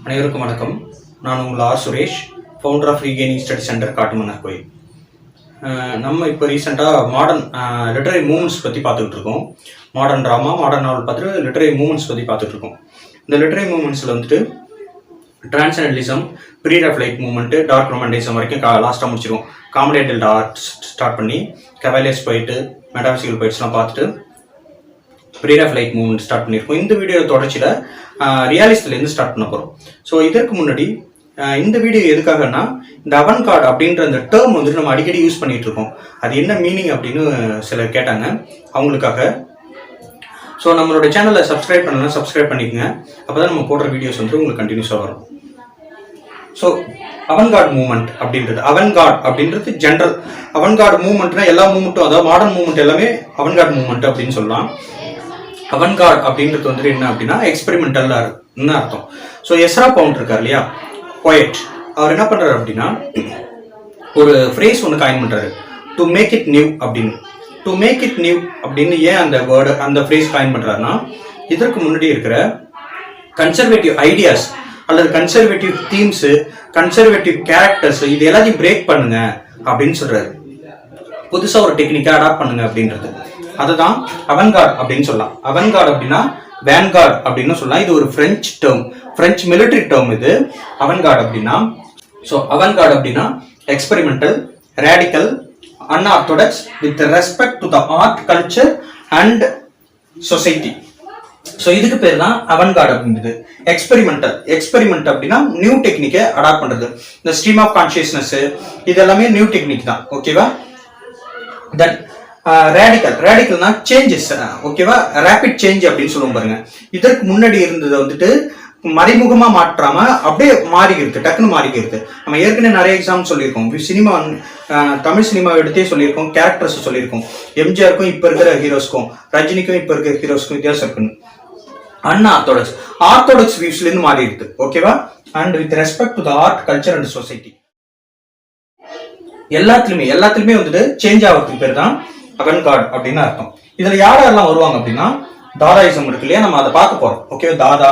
அனைவருக்கும் வணக்கம். நான் உங்கள் R Suresh, founder of regaining study centre Kattumannar Koil. நம்ம இப்போ ரீசெண்டாக மாடர்ன் லிட்டரரி மூவ்மெண்ட்ஸ் பற்றி பார்த்துக்கிட்டு இருக்கோம். மாடர்ன் ட்ராமா, மாடர்ன் நாவல் பார்த்துட்டு லிட்டரரி மூவ்மெண்ட்ஸ் பற்றி பார்த்துட்டு இருக்கோம். இந்த லிட்டரரி மூவ்மெண்ட்ஸில் வந்துட்டு transcendentalism, period of light movement, dark romanticism வரைக்கும் லாஸ்ட்டாக முடிச்சிருவோம். காமெடியல் ஆர்ட் ஸ்டார்ட் பண்ணி கவாலியர்ஸ் போயிட்டு மெட்டாபிசிக்கல் போயிட்ஸ்லாம் பார்த்துட்டு period of light movement start பண்ணியிருக்கோம். இந்த வீடியோ தொடர்ச்சியில் ரியாலிஸ்ட்லேருந்து ஸ்டார்ட் பண்ண போகிறோம். ஸோ இதற்கு முன்னாடி இந்த வீடியோ எதுக்காகனா, இந்த அவன்கார்ட் அப்படின்ற அந்த டேர்ம் வந்துட்டு நம்ம அடிக்கடி யூஸ் பண்ணிட்டு இருக்கோம். அது என்ன மீனிங் அப்படின்னு சிலர் கேட்டாங்க, அவங்களுக்காக. ஸோ நம்மளோட சேனலை சப்ஸ்கிரைப் பண்ணலாம், சப்ஸ்கிரைப் பண்ணிக்கோங்க. அப்போ தான் நம்ம போடுற வீடியோஸ் வந்து உங்களுக்கு கண்டினியூஸாக வரும். ஸோ அவன்கார்ட் மூவ்மெண்ட் அப்படின்றது ஜென்ரல். அவன்கார்ட் மூவ்மெண்ட்னா எல்லா மூவ்மெண்ட்டும், அதாவது மாடர்ன் மூவ்மெண்ட் எல்லாமே அவன்கார்ட் மூவ்மெண்ட் அப்படின்னு சொல்லலாம். அவன்கார்ட் அப்படின்றது வந்துட்டு என்ன அப்படின்னா எக்ஸ்பெரிமெண்டல் அர்த்தம். ஸோ எஸ்ரா பவுண்ட் இருக்கார் இல்லையா, போயட், அவர் என்ன பண்றாரு அப்படின்னா ஒரு ஃப்ரேஸ் ஒன்று காயின் பண்றாரு, டு மேக் இட் நியூ அப்படின்னு. டு மேக் இட் நியூ அப்படின்னு ஏன் அந்த வேர்டு, அந்த ஃப்ரேஸ் காயின் பண்றாருன்னா, இதற்கு முன்னாடி இருக்கிற கன்சர்வேட்டிவ் ஐடியாஸ் அல்லது கன்சர்வேட்டிவ் தீம்ஸ், கன்சர்வேட்டிவ் கேரக்டர்ஸ், இது எல்லாத்தையும் பிரேக் பண்ணுங்க அப்படின்னு சொல்றாரு. புதுசா ஒரு டெக்னிக்கா அடாப்ட் பண்ணுங்க அப்படின்றது. அதுதான் அவன்கார்ட் அப்படின்னு சொல்லலாம். அவன்கார்ட் அப்படின்னா வேன்கார்ட் அப்படின்னு சொல்லலாம். இது ஒரு French term, French military term இது அவன்கார்ட் அப்படின்னா. ஸோ அவன்கார்ட் அப்படின்னா experimental, radical, unorthodox with respect to the art, culture and society. So இதுக்கு பேர் தான் அவன்கார்ட் அப்படின்றது. எக்ஸ்பெரிமெண்ட் அப்படின்னா நியூ டெக்னிக்கை அடாப்ட் பண்றது. இந்த ஸ்ட்ரீம் ஆஃப் கான்சியஸ்னஸ் இது எல்லாமே நியூ டெக்னிக் தான். ஓகேவா? தென் ரேடிக்கல்னா சேஞ்சஸ். ஓகேவா? ரேபிட் சேஞ்ச் அப்படின்னு சொல்லுவோம் பாருங்க. இதற்கு முன்னாடி இருந்ததை வந்துட்டு மறைமுகமா மாற்றாம அப்படியே மாறிக்கிறது, டக்குன்னு மாறிக்கிறது. நம்ம ஏற்கனவே நிறைய எக்ஸாம்பிள் சொல்லியிருக்கோம். சினிமா, தமிழ் சினிமா எடுத்தே சொல்லியிருக்கோம், கேரக்டர்ஸ் சொல்லியிருக்கோம். எம்ஜிஆருக்கும் இப்ப இருக்கிற ஹீரோஸ்க்கும், ரஜினிக்கும் இப்ப இருக்கிற ஹீரோஸ்க்கும் வித்தியாசம் இருக்குன்னு. ஆர்த்தோடாக்ஸ் வியூஸ்ல இருந்து மாறி இருக்கு. ஓகேவா? And with respect to the art, culture and society, எல்லாத்துலயுமே வந்துட்டு சேஞ்ச் ஆகிறதுக்கு பேர் தான் அவன்கார்ட் அப்படின்னு அர்த்தம். இதுல யாரெல்லாம் வருவாங்க அப்படின்னா, தாதாயிசம் இருக்கு இல்லையா, நம்ம அதை பார்க்க போறோம். ஓகே, தாதா,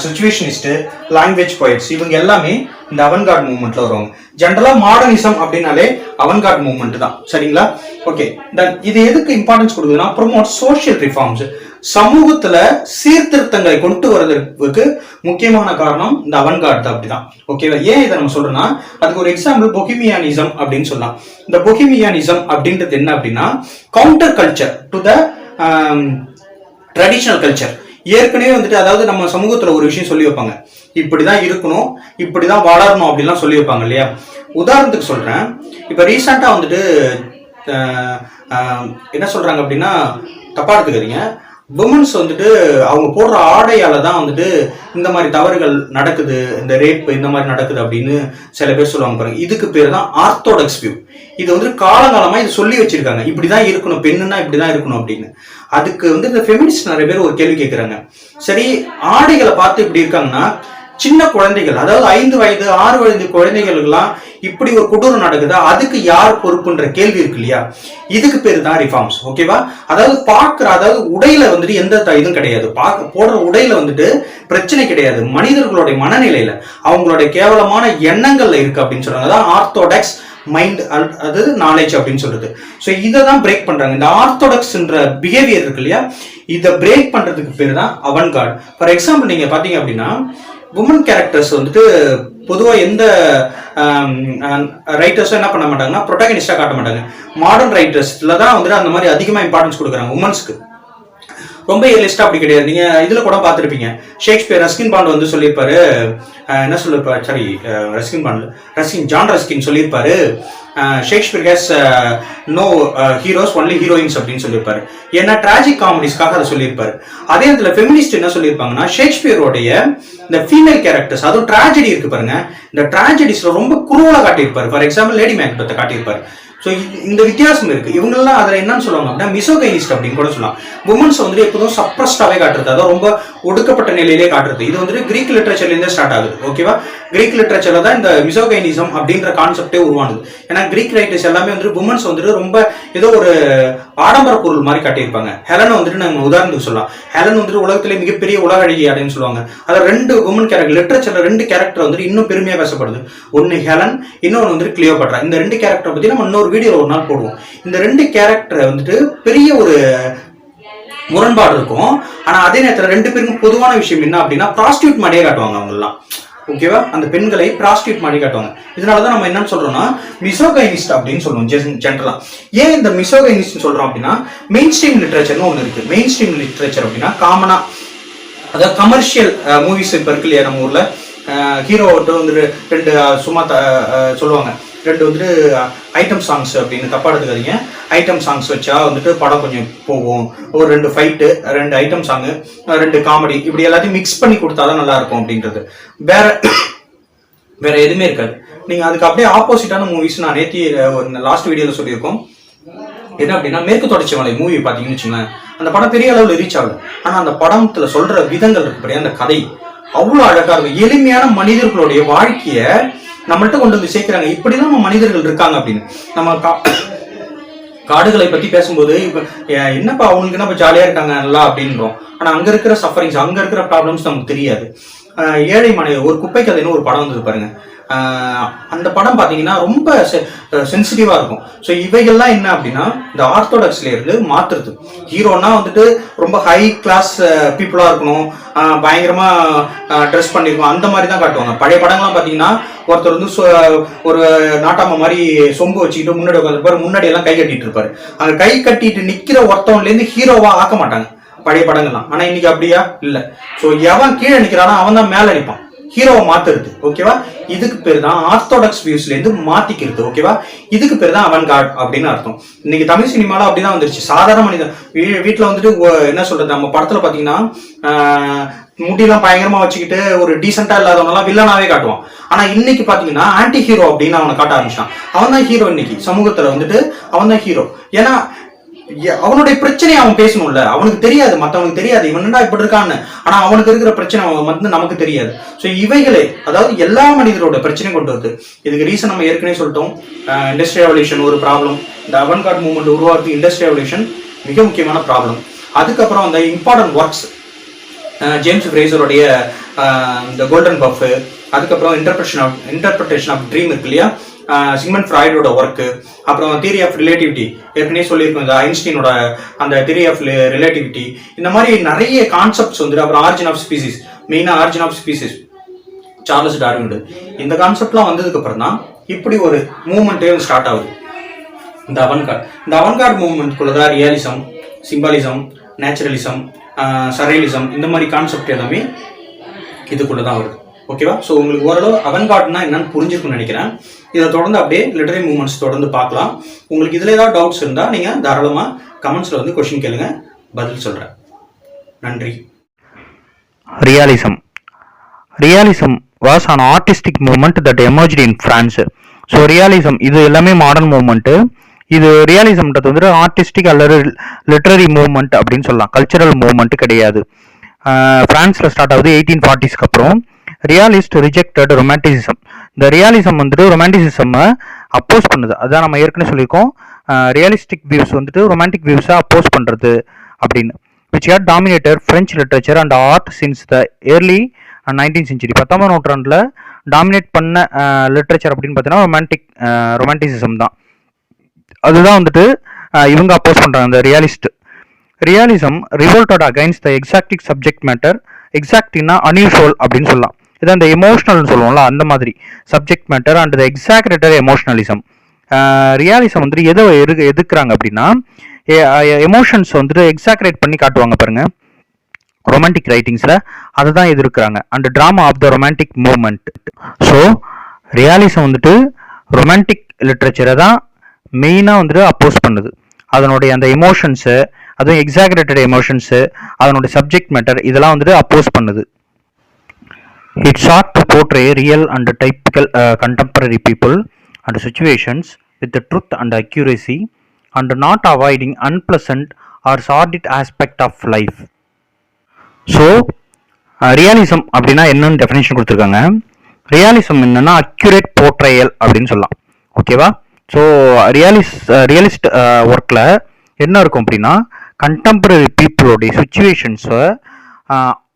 சிச்சுவேஷனிஸ்ட், லாங்குவேஜ் போயட்ஸ், இவங்க எல்லாமே இந்த அவன்கார்ட் மூவ்மெண்ட்ல வருவாங்க. ஜென்ரலா மாடர்னிசம் அப்படின்னாலே அவன்கார்ட் மூவ்மெண்ட் தான். சரிங்களா? ஓகே, இது எதுக்கு இம்பார்ட்டன்ஸ் கொடுக்குதுன்னா, ப்ரோமோட் சோஷியல் ரிஃபார்ம்ஸ், சமூகத்துல சீர்திருத்தங்களை கொண்டு வர்றதுக்கு முக்கியமான காரணம் இந்த அவன்கார்ட் தான். அப்படிதான். ஓகேவா? ஏன் இதை நம்ம சொல்றோம்னா, அதுக்கு ஒரு எக்ஸாம்பிள் பொஹிமியானிசம் அப்படின்னு சொல்லலாம். இந்த பொஹிமியானிசம் அப்படின்றது என்ன அப்படின்னா, counter culture to the traditional culture. ஏற்கனவே வந்துட்டு, அதாவது நம்ம சமூகத்துல ஒரு விஷயம் சொல்லி வைப்பாங்க, இப்படிதான் இருக்கணும், இப்படிதான் வளரணும் அப்படின்லாம் சொல்லி வைப்பாங்க இல்லையா. உதாரணத்துக்கு சொல்றேன், இப்ப ரீசெண்டா வந்துட்டு என்ன சொல்றாங்க அப்படின்னா, தப்பா எடுத்துக்கிறீங்க, விமன்ஸ் வந்துட்டு அவங்க போடுற ஆடையால தான் வந்துட்டு இந்த மாதிரி தவறுகள் நடக்குது, இந்த ரேப் இந்த மாதிரி நடக்குது அப்படின்னு சில பேர் சொல்லுவாங்க பாருங்க. இதுக்கு பேர் தான் ஆர்த்தோடாக்ஸ் வியூ. இது வந்து காலங்காலமா இது சொல்லி வச்சிருக்காங்க, இப்படிதான் இருக்கணும், பெண்ணுன்னா இப்படிதான் இருக்கணும் அப்படின்னு. அதுக்கு வந்து இந்த ஃபெமினிஸ்ட் நிறைய பேர் ஒரு கேள்வி கேட்கிறாங்க. சரி, ஆடைகளை பார்த்து இப்படி இருக்காங்கன்னா, சின்ன குழந்தைகள், அதாவது 5 வயது 6 வயது குழந்தைகளுக்கெல்லாம் இப்படி ஒரு கொடூரம் நடக்குதா, அதுக்கு யார் பொறுப்புன்ற கேள்வி இருக்கு இல்லையா. இதுக்கு பேரு தான் ரிஃபார்ம்ஸ். ஓகேவா? அதாவது உடையில வந்துட்டு எந்த இதுவும் கிடையாது, போடுற உடையில வந்துட்டு பிரச்சனை கிடையாது, மனிதர்களுடைய மனநிலையில, அவங்களுடைய கேவலமான எண்ணங்கள்ல இருக்கு அப்படின்னு சொல்றாங்க. அதான் ஆர்த்தோடாக்ஸ் மைண்ட், அது நாலேஜ் அப்படின்னு சொல்றது. ஸோ இதை தான் பிரேக் பண்றாங்க. இந்த ஆர்த்தோடாக்ஸ்ன்ற பிஹேவியர் இருக்கு இல்லையா, இதை பிரேக் பண்றதுக்கு பேர் தான் அவன்கார்ட். ஃபார் எக்ஸாம்பிள் நீங்க பாத்தீங்க அப்படின்னா, உமன் கேரக்டர்ஸ் வந்துட்டு பொதுவாக எந்த ரைட்டர்ஸும் என்ன பண்ண மாட்டாங்கன்னா, ப்ரொட்டகனிஸ்டா காட்ட மாட்டாங்க. மாடர்ன் ரைட்டர்ஸ்ல தான் வந்துட்டு அந்த மாதிரி அதிகமா இம்பார்ட்டன்ஸ் கொடுக்குறாங்க உமன்ஸ்க்கு. ரொம்ப ரியலிஸ்டா அப்படி கிடையாது. நீங்க இதுல கூட பார்த்துருப்பீங்க, ஷேக்ஸ்பியர் ரஸ்கின் பாண்ட் வந்து சொல்லியிருப்பாரு, என்ன சொல்லிருப்பாரு, சாரி ஜான் ரஸ்கின் சொல்லியிருப்பாரு, Shakespeare has no heroes only heroines அப்படின்னு சொல்லியிருப்பாரு. ஏன்னா டிராஜிக் காமெடிஸ்க்காக அதை சொல்லியிருப்பாரு. அதே இடத்துல ஃபெமினிஸ்ட் என்ன சொல்லியிருப்பாங்கன்னா, ஷேக்ஸ்பியரோடைய இந்த ஃபீமேல் கேரக்டர்ஸ், அதுவும் டிராஜடி இருக்கு பாருங்க, இந்த டிராஜடிஸ்ல ரொம்ப குரூவலா காட்டியிருப்பாரு. ஃபார் எக்ஸாம்பிள் லேடி மேக்பெத்தை காட்டியிருப்பாரு. ஸோ இந்த வித்தியாசம் இருக்கு. இவங்கெல்லாம் அதில் என்னன்னு சொல்லுவாங்க அப்படின்னா மிசோகைனிஸ்ட் அப்படின்னு கூட சொல்லலாம். உமன்ஸ் வந்துட்டு எப்போதும் சப்ரஸ்டாவே காட்டுறது, அதாவது ரொம்ப ஒடுக்கப்பட்ட நிலையிலே காட்டுறது. இது வந்துட்டு கிரீக் லிட்டரேச்சர்லேருந்தே ஸ்டார்ட் ஆகுது. ஓகேவா, கிரீக் லிட்டரேச்சர்ல தான் இந்த மிசோகைனிசம் அப்படின்ற கான்செப்டே உருவானது. ஏன்னா கிரீக் ரைட்டர்ஸ் எல்லாமே வந்துட்டு உமன்ஸ் வந்துட்டு ரொம்ப ஏதோ ஒரு ஆடம்பர பொருள் மாதிரி காட்டியிருப்பாங்க. ஹெலனை வந்துட்டு நம்ம உதாரணத்துக்கு சொல்லலாம். ஹெலன் வந்துட்டு உலகத்திலே மிகப்பெரிய உலக அழகி அப்படின்னு சொல்லுவாங்க. அதில் 2 உமன் கேரக்டர், லிட்டரேச்சர்ல 2 கேரக்டர் வந்துட்டு இன்னும் பெருமையாக பேசப்படுது. ஒன்னு ஹெலன், இன்னொன்று வந்துட்டு கிளியோபாட்ரா. இந்த 2 கேரக்டரை பத்தி நம்ம இன்னொரு வீடியோ ஒரு நாள் போடுவோம். இந்த 2 கேரக்டரை வந்துட்டு பெரிய ஒரு முரண்பாடு இருக்கும். ஆனா அதே நேரத்தில் 2 பேருக்கும் பொதுவான விஷயம் என்ன அப்படின்னா ப்ராஸ்டியூட் மாதிரியே காட்டுவாங்க அவங்க எல்லாம். ஓகேவா, அந்த பெண்களை ப்ராஸ்டியூட் மாதிரி காட்டுவாங்க. இதனாலதான் நம்ம என்னன்னு சொல்றோம்னா மிசோகைனிஸ்ட் அப்படின்னு சொல்லுவோம் ஜென்ரலா. ஏன் இந்த மிசோகைனிஸ்ட் சொல்றோம் அப்படின்னா மெயின் ஸ்ட்ரீம் லிட்டரேச்சர்னு ஒன்று இருக்கு. மெயின் ஸ்ட்ரீம் லிட்டரேச்சர் அப்படின்னா காமனா, அதாவது கமர்ஷியல் மூவிஸ் இப்போ இருக்கு இல்லையா நம்ம ஊர்ல, ஹீரோ வந்துட்டு 2 சும்மா சொல்லுவாங்க, 2 வந்துட்டு ஐட்டம் சாங்ஸ் அப்படின்னு தப்பா எடுத்துக்காதீங்க. ஐட்டம் சாங்ஸ் வச்சா வந்துட்டு படம் கொஞ்சம் போகும். ஒரு 2 ஃபைட்டு, 2 ஐட்டம் சாங்கு, 2 காமெடி, இப்படி எல்லாத்தையும் மிக்ஸ் பண்ணி கொடுத்தாதான் நல்லா இருக்கும் அப்படின்றது. வேற எதுவுமே இருக்காது. நீங்க அதுக்கு அப்படியே ஆப்போசிட்டான மூவிஸ் நான் நேத்தி லாஸ்ட் வீடியோல சொல்லியிருக்கோம். என்ன அப்படின்னா மேற்கு தொடர்ச்சி மலை மூவி பாத்தீங்கன்னு வச்சுங்களேன், அந்த படம் பெரிய அளவில் ரீச் ஆகல. ஆனா அந்த படத்துல சொல்ற விதங்கள் இருக்குபடியா அந்த கதை அவ்வளவு அழகா இருக்கும். எளிமையான மனிதர்களுடைய வாழ்க்கைய நம்மள்ட்ட கொண்டு வந்து சேர்க்கிறாங்க. இப்படிதான் நம்ம மனிதர்கள் இருக்காங்க அப்படின்னு. நம்ம காடுகளை பத்தி பேசும்போது இப்ப என்னப்பா அவங்களுக்கு என்னப்பா ஜாலியா இருக்காங்க நல்லா அப்படின்றோம். ஆனா அங்க இருக்கிற சஃபரிங்ஸ், அங்க இருக்கிற ப்ராப்ளம்ஸ் நமக்கு தெரியாது. ஏழை மனித ஒரு குப்பை கதைன்னு ஒரு படம் வந்தது பாருங்க. அந்த படம் பாத்தீங்கன்னா ரொம்ப சென்சிட்டிவா இருக்கும். ஸோ இவைகள்லாம் என்ன அப்படின்னா இந்த ஆர்த்தோடாக்ஸ்ல இருந்து மாத்துறது. ஹீரோனா வந்துட்டு ரொம்ப ஹை கிளாஸ் பீப்புளா இருக்கணும், பயங்கரமா ட்ரெஸ் பண்ணிருக்கணும், அந்த மாதிரி தான் காட்டுவாங்க. பழைய படங்கள்லாம் பாத்தீங்கன்னா ஒருத்தர் வந்து ஒரு நாட்டாம மாதிரி சொம்பு வச்சுக்கிட்டு முன்னாடி உட்காந்துருப்பாரு, முன்னாடி எல்லாம் கை கட்டிட்டு இருப்பாரு. அங்க கை கட்டிட்டு நிக்கிற ஒருத்தவன்ல இருந்து ஹீரோவா ஆக்க மாட்டாங்க பழைய படங்கள்லாம். ஆனா இன்னைக்கு அப்படியா இல்ல. ஸோ எவன் கீழே நிக்கிறானோ அவன் தான் மேல நிற்பான், ஹீரோவை மாத்துறது. ஓகேவா, இதுக்கு பேர் தான் ஆர்த்தோடாக்ஸ் வியூஸ்ல இருந்து மாத்திக்கிறது. ஓகேவா, இதுக்கு பேர் தான் அவன்கார்ட் அப்படின்னு அர்த்தம். இன்னைக்கு தமிழ் சினிமால அப்படிதான் வந்துருச்சு. சாதாரண மனிதன் வீட்டுல வந்துட்டு என்ன சொல்றது, நம்ம படத்துல பாத்தீங்கன்னா முடியெல்லாம் பயங்கரமா வச்சுக்கிட்டு ஒரு டீசெண்டா இல்லாதவங்க எல்லாம் வில்லனாவே காட்டுவான். ஆனா இன்னைக்கு பாத்தீங்கன்னா ஆன்டி ஹீரோ அப்படின்னு அவனை காட்ட ஆரம்பிச்சான். அவன் தான் ஹீரோ. இன்னைக்கு சமூகத்துல வந்துட்டு அவன் தான் ஹீரோ. ஏன்னா அவனுடைய பிரச்சனையை அவன் பேசணும்ல, அவனுக்கு தெரியாது, மற்றவனுக்கு தெரியாது இவன்டா இப்படி இருக்கான்னு. ஆனா அவனுக்கு இருக்கிற பிரச்சனை வந்து நமக்கு தெரியாது. ஸோ இவைகளே அதாவது எல்லா மனிதரோட பிரச்சனையும் கொண்டு வருது. இதுக்கு ரீசன் நம்ம ஏற்கனவே சொல்லிட்டோம். இண்டஸ்ட்ரியல் ரெவல்யூஷன் ஒரு ப்ராப்ளம். இந்த அவன்கார்ட் மூவ்மெண்ட் உருவாக்குறது இண்டஸ்ட்ரியல் ரெவல்யூஷன் மிக முக்கியமான ப்ராப்ளம். அதுக்கப்புறம் அந்த இம்பார்ட்டன்ட் ஒர்க்ஸ் ஜேம்ஸ் ஃப்ரேசருடைய இந்த கோல்டன் பஃப், அதுக்கப்புறம் இன்டர்பிரேஷன் ஆஃப் ட்ரீம் இருக்கு இல்லையா, சிக்மண்ட் ஃப்ராய்டோட ஒர்க்கு, அப்புறம் தியரி ஆஃப் ரிலேட்டிவிட்டி ஏற்கனவே சொல்லியிருக்கோம், இந்த ஐன்ஸ்டீனோட அந்த தியரி ஆஃப் ரிலேட்டிவிட்டி, இந்த மாதிரி நிறைய கான்செப்ட்ஸ் வந்துட்டு. அப்புறம் ஆரிஜின் ஆஃப் ஸ்பீசிஸ், மெயினாக origin of species Charles Darwin. இந்த கான்செப்ட்லாம் வந்ததுக்கு அப்புறம் தான் இப்படி ஒரு மூவ்மெண்ட்டே ஸ்டார்ட் ஆகுது, இந்த அவன்கார்ட். இந்த அவன்கார்ட் மூவ்மெண்ட்குள்ள தான் ரியலிசம், சிம்பாலிசம், நேச்சுரலிசம், சரியலிசம், இந்த மாதிரி கான்செப்ட் எல்லாமே இதுக்குள்ள தான் வருது. ஓகேவா, ஸோ உங்களுக்கு ஓரளவு அவன்கார்ட்னா என்னன்னு புரிஞ்சிருக்குன்னு நினைக்கிறேன். இதை தொடர்ந்து அப்படியே லிட்டரரி மூவ்மெண்ட்ஸ் தொடர்ந்து பார்க்கலாம். உங்களுக்கு இதில் ஏதாவது டவுட்ஸ் இருந்தால் நீங்கள் தாராளமாக கமெண்ட்ஸில் வந்து கொஸ்டின் கேளுங்க, பதில் சொல்கிறேன். நன்றி. Realism was an artistic movement that emerged in France. So realism இது எல்லாமே மாடர்ன் மூவ்மெண்ட்டு. இது ரியலிசம்ன்றது வந்து ஆர்டிஸ்டிக் அல்லது லிட்ரரி மூவ்மெண்ட் அப்படின்னு சொல்லலாம், கல்ச்சரல் மூவ்மெண்ட் கிடையாது. பிரான்ஸில் ஸ்டார்ட் ஆகுது 1840s அப்புறம். Realist rejected romanticism. இந்த ரியாலிசம் வந்துட்டு ரொமான்டிசிசம்மை அப்போஸ் பண்ணுது. அதான் நம்ம ஏற்கனவே சொல்லியிருக்கோம், ரியலிஸ்டிக் வியூஸ் வந்துட்டு ரொமான்டிக் வியூஸை அப்போஸ் பண்ணுறது அப்படின்னு. Which had dominated French literature and art since the early 19th century. 19ஆம் நூற்றாண்டில் டாமினேட் பண்ண லிட்ரேச்சர் அப்படின்னு பார்த்தீங்கன்னா ரொமான்டிசிசம் தான். அதுதான் வந்துட்டு இவங்க அப்போஸ் பண்ணுறாங்க, இந்த realism revolted against the exotic subject matter. எக்ஸாக்டின்னா அன்யூஷுவல் அப்படின்னு சொல்லலாம். இதான் இந்த எமோஷனல்னு சொல்லுவோம்ல, அந்த மாதிரி subject matter and the exaggerated emotionalism. Realism வந்துட்டு எதை எதுக்குறாங்க அப்படின்னா எமோஷன்ஸ் வந்துட்டு எக்ஸாக்ரேட் பண்ணி காட்டுவாங்க பாருங்க ரொமான்டிக் ரைட்டிங்ஸில், அதை தான் எதிர்க்கிறாங்க. And drama of the romantic movement. So realism வந்துட்டு ரொமான்டிக் லிட்ரேச்சரை தான் மெயினாக வந்துட்டு அப்போஸ் பண்ணுது. அதனுடைய அந்த எமோஷன்ஸு, அதுவும் எக்ஸாக்ரேட்டட் எமோஷன்ஸு, அதனுடைய சப்ஜெக்ட் மேட்டர், இதெல்லாம் வந்துட்டு அப்போஸ் பண்ணுது. It sought to portray real and typical contemporary people and situations with the truth and accuracy and not avoiding unpleasant or sordid aspect of life. So realism அப்படின்னா என்னன்னு definition கொடுத்துருக்காங்க. Realism என்னன்னா accurate portrayal அப்படின்னு சொல்லலாம். ஓகேவா? So realist ஒர்க்கில் என்ன இருக்கும் அப்படின்னா கண்டெம்பரரி பீப்புளோடைய சுச்சுவேஷன்ஸை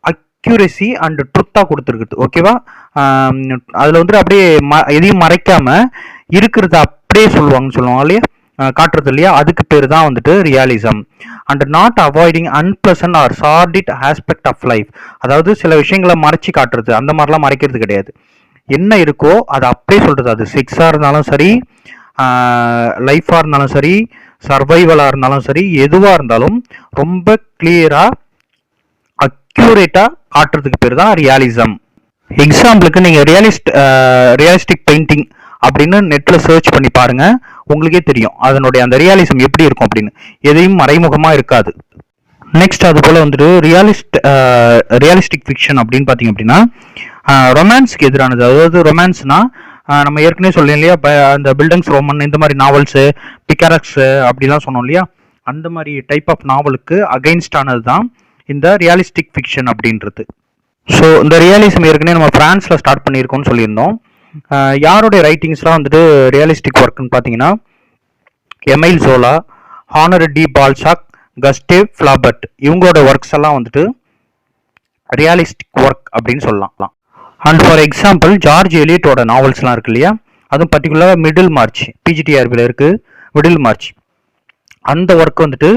அக்யூரேசி அண்ட் ட்ருத்தாக கொடுத்துருக்குது. ஓகேவா? அதில் வந்துட்டு அப்படியே எதையும் மறைக்காம இருக்கிறத அப்படியே சொல்லுவாங்க இல்லையா, காட்டுறது இல்லையா, அதுக்கு பேர் தான் வந்துட்டு realism. And not avoiding unpleasant or sordid aspect of life. அதாவது சில விஷயங்களை மறைச்சி காட்டுறது, அந்த மாதிரிலாம் மறைக்கிறது கிடையாது. என்ன இருக்கோ அதை அப்படியே சொல்றது. அது செக்ஸாக இருந்தாலும் சரி, லைஃபாக இருந்தாலும் சரி, சர்வைவலாக இருந்தாலும் சரி, எதுவாக இருந்தாலும் ரொம்ப கிளியராக அக்யூரேட்டாக காட்டுறதுக்கு பேர் தான் ரியாலிசம். எக்ஸாம்பிளுக்கு நீங்கள் ரியலிஸ்டிக் பெயிண்டிங் அப்படின்னு நெட்டில் சர்ச் பண்ணி பாருங்க, உங்களுக்கே தெரியும் அதனுடைய அந்த ரியாலிசம் எப்படி இருக்கும் அப்படின்னு. எதையும் மறைமுகமாக இருக்காது. நெக்ஸ்ட் அது போல் வந்துட்டு ரியலிஸ்டிக் ஃபிக்ஷன் அப்படின்னு பார்த்தீங்க அப்படின்னா ரொமான்ஸ்க்கு எதிரானது. அதாவது ரொமான்ஸ்னா நம்ம ஏற்கனவே சொல்லலாம் இல்லையா, அந்த பில்டங்ஸ் ரோமன் இந்த மாதிரி நாவல்ஸு, பிகாரக்ஸு அப்படிலாம் சொன்னோம் இல்லையா, அந்த மாதிரி டைப் ஆஃப் நாவலுக்கு அகைன்ஸ்டானது தான் இந்த ரியலிஸ்டிக் ஃபிக்ஷன் அப்படின்றது. ஸோ இந்த ரியலிசம் ஏற்கனவே நம்ம ஃப்ரான்ஸில் ஸ்டார்ட் பண்ணியிருக்கோம்னு சொல்லியிருந்தோம். யாருடைய ரைட்டிங்ஸ்லாம் வந்துட்டு ரியலிஸ்டிக் ஒர்க்குன்னு பார்த்தீங்கன்னா எமைல் ஜோலா, ஹானர் டி பால்சாக், கஸ்டேவ் ஃப்ளாபர்ட், இவங்களோட ஒர்க்ஸ் எல்லாம் வந்துட்டு ரியலிஸ்டிக் ஒர்க் அப்படின்னு சொல்லலாம். அண்ட் ஃபார் எக்ஸாம்பிள் ஜார்ஜ் எலியட்டோட நாவல்ஸ்லாம் இருக்கு இல்லையா, அதுவும் பர்டிகுலராக மிடில் மார்ச், பிஜிடிஆர்பியில் இருக்குது மிடில் மார்ச், அந்த ஒர்க் வந்துட்டு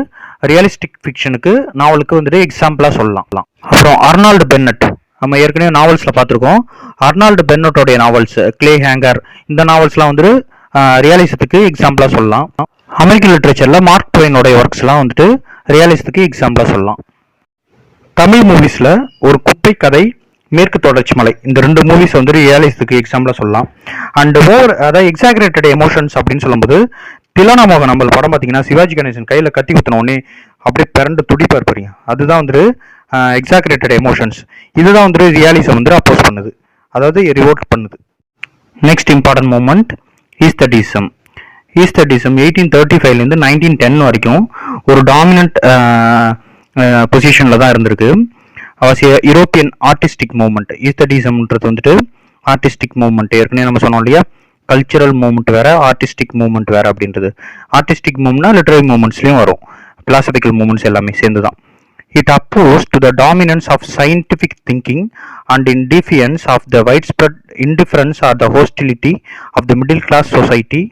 ரியலிஸ்டிக் ஃபிக்ஷனுக்கு நாவலுக்கு வந்துட்டு எக்ஸாம்பிளாக சொல்லலாம். அப்புறம் அர்னால்டு பென்னட், நம்ம ஏற்கனவே நாவல்ஸில் பார்த்துருக்கோம். அர்னால்டு பென்னட்டோடைய நாவல்ஸ், கிளே ஹேங்கர், இந்த நாவல்ஸ்லாம் வந்துட்டு ரியலிசத்துக்கு எக்ஸாம்பிளாக சொல்லலாம். அமெரிக்கன் லிட்ரேச்சரில் மார்க் ட்வைனோடைய ஒர்க்ஸ்லாம் வந்துட்டு ரியலிசத்துக்கு எக்ஸாம்பிளாக சொல்லலாம். தமிழ் மூவிஸில் ஒரு குப்பை கதை, மேற்கு தொடர்ச்சி மலை, இந்த 2 மூவிஸ் வந்து ரியலிசத்துக்கு எக்ஸாம்பிளாக சொல்லலாம். அண்ட் அதாவது எக்ஸாகரேட்டட் எமோஷன்ஸ் அப்படின்னு சொல்லும்போது திலானா மோகன் நம்ம படம் பார்த்தீங்கன்னா சிவாஜி கணேசன் கையில் கத்தி குத்தின உடனே அப்படியே பிறண்டு துடிப்பார் பாருங்க, அதுதான் வந்துட்டு எக்ஸாகரேட்டட் எமோஷன்ஸ். இதுதான் வந்துட்டு ரியாலிசம் வந்து அப்போஸ் பண்ணுது, அதாவது ரிவோல்ட் பண்ணுது. Next important moment aestheticism. Aestheticism 1835லேருந்து 1910 வரைக்கும் ஒரு டாமினன்ட் பொசிஷனில் தான் இருந்திருக்கு. European artistic movement. ஈஸ்தடிசம்ன்றது வந்துட்டு ஆர்டிஸ்டிக் மூவ்மெண்ட். ஏற்கனவே நம்ம சொன்னோம் இல்லையா, கல்ச்சுரல் மூவ்மெண்ட் வேற, ஆர்டிஸ்டிக் மூவ்மெண்ட் வேற அப்படின்றது. ஆர்டிஸ்டிக் மூவ்மெண்ட்னா லிட்டரரி மூவ்மெண்ட்ஸ்லையும் வரும், பிலாசபிக்கல் மூவ்மெண்ட்ஸ் எல்லாமே சேர்ந்து தான். It opposed to the dominance of scientific thinking and in defiance of the widespread indifference or the hostility of the middle class society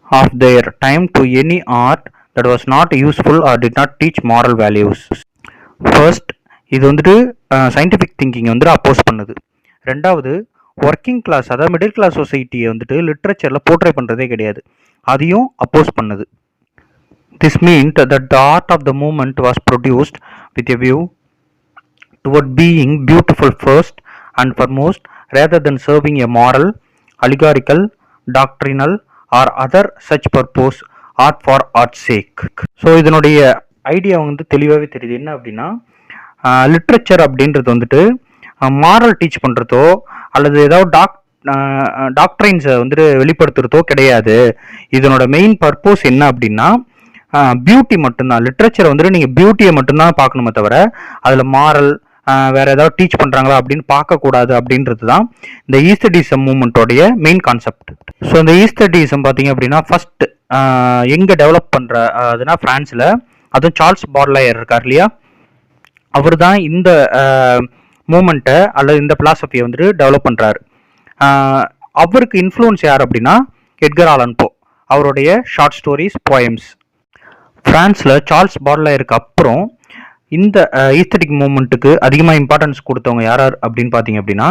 of their time to any art that was not useful or did not teach moral values. First, இது வந்துட்டு scientific thinking வந்துட்டு oppose பண்ணுது. ரெண்டாவது, working class அதாவது middle class சொசைட்டியை வந்துட்டு லிட்ரேச்சரில் portray பண்ணுறதே கிடையாது, அதையும் அப்போஸ் பண்ணுது. This meant that the art of the movement was produced with a view toward being beautiful first and foremost, rather than serving a moral, allegorical, doctrinal or other such purpose, art for art's sake. So இதனுடைய idea வந்து தெளிவாகவே தெரியுது. என்ன அப்படின்னா, literature அப்படின்றது வந்துட்டு moral teach பண்ணுறதோ அல்லது ஏதாவது டாக்ட்ரைன்ஸை வந்துட்டு வெளிப்படுத்துறதோ கிடையாது. இதனோட மெயின் பர்பஸ் என்ன அப்படின்னா பியூட்டி மட்டும்தான். லிட்ரேச்சர் வந்துட்டு நீங்கள் பியூட்டியை மட்டும்தான் பார்க்கணுமே தவிர அதில் மாரல் வேற ஏதாவது டீச் பண்ணுறாங்களா அப்படின்னு பார்க்கக்கூடாது அப்படின்றது தான் இந்த ஈஸ்தடிசம் மூவ்மெண்ட்டோடைய மெயின் கான்செப்ட். ஸோ இந்த ஈஸ்தடிசம் பார்த்தீங்க அப்படின்னா ஃபர்ஸ்ட் எங்கே டெவலப் பண்ணுற அதுனா ஃப்ரான்ஸில், அதுவும் சார்ல்ஸ் பாட்லயர் இருக்கார் இல்லையா, அவர் தான் இந்த மூமெண்ட்டை அல்லது இந்த பிலாசபியை வந்துட்டு டெவலப் பண்ணுறாரு. அவருக்கு இன்ஃப்ளூயன்ஸ் யார் அப்படின்னா எட்கர் ஆலன் போ, அவருடைய ஷார்ட் ஸ்டோரிஸ், போயம்ஸ். ஃப்ரான்ஸில் சார்ல்ஸ் பாட்லயருக்கு அப்புறம் இந்த ஈஸ்தட்டிக் மூமெண்ட்டுக்கு அதிகமாக இம்பார்ட்டன்ஸ் கொடுத்தவங்க யார் அப்படின்னு பார்த்தீங்க அப்படின்னா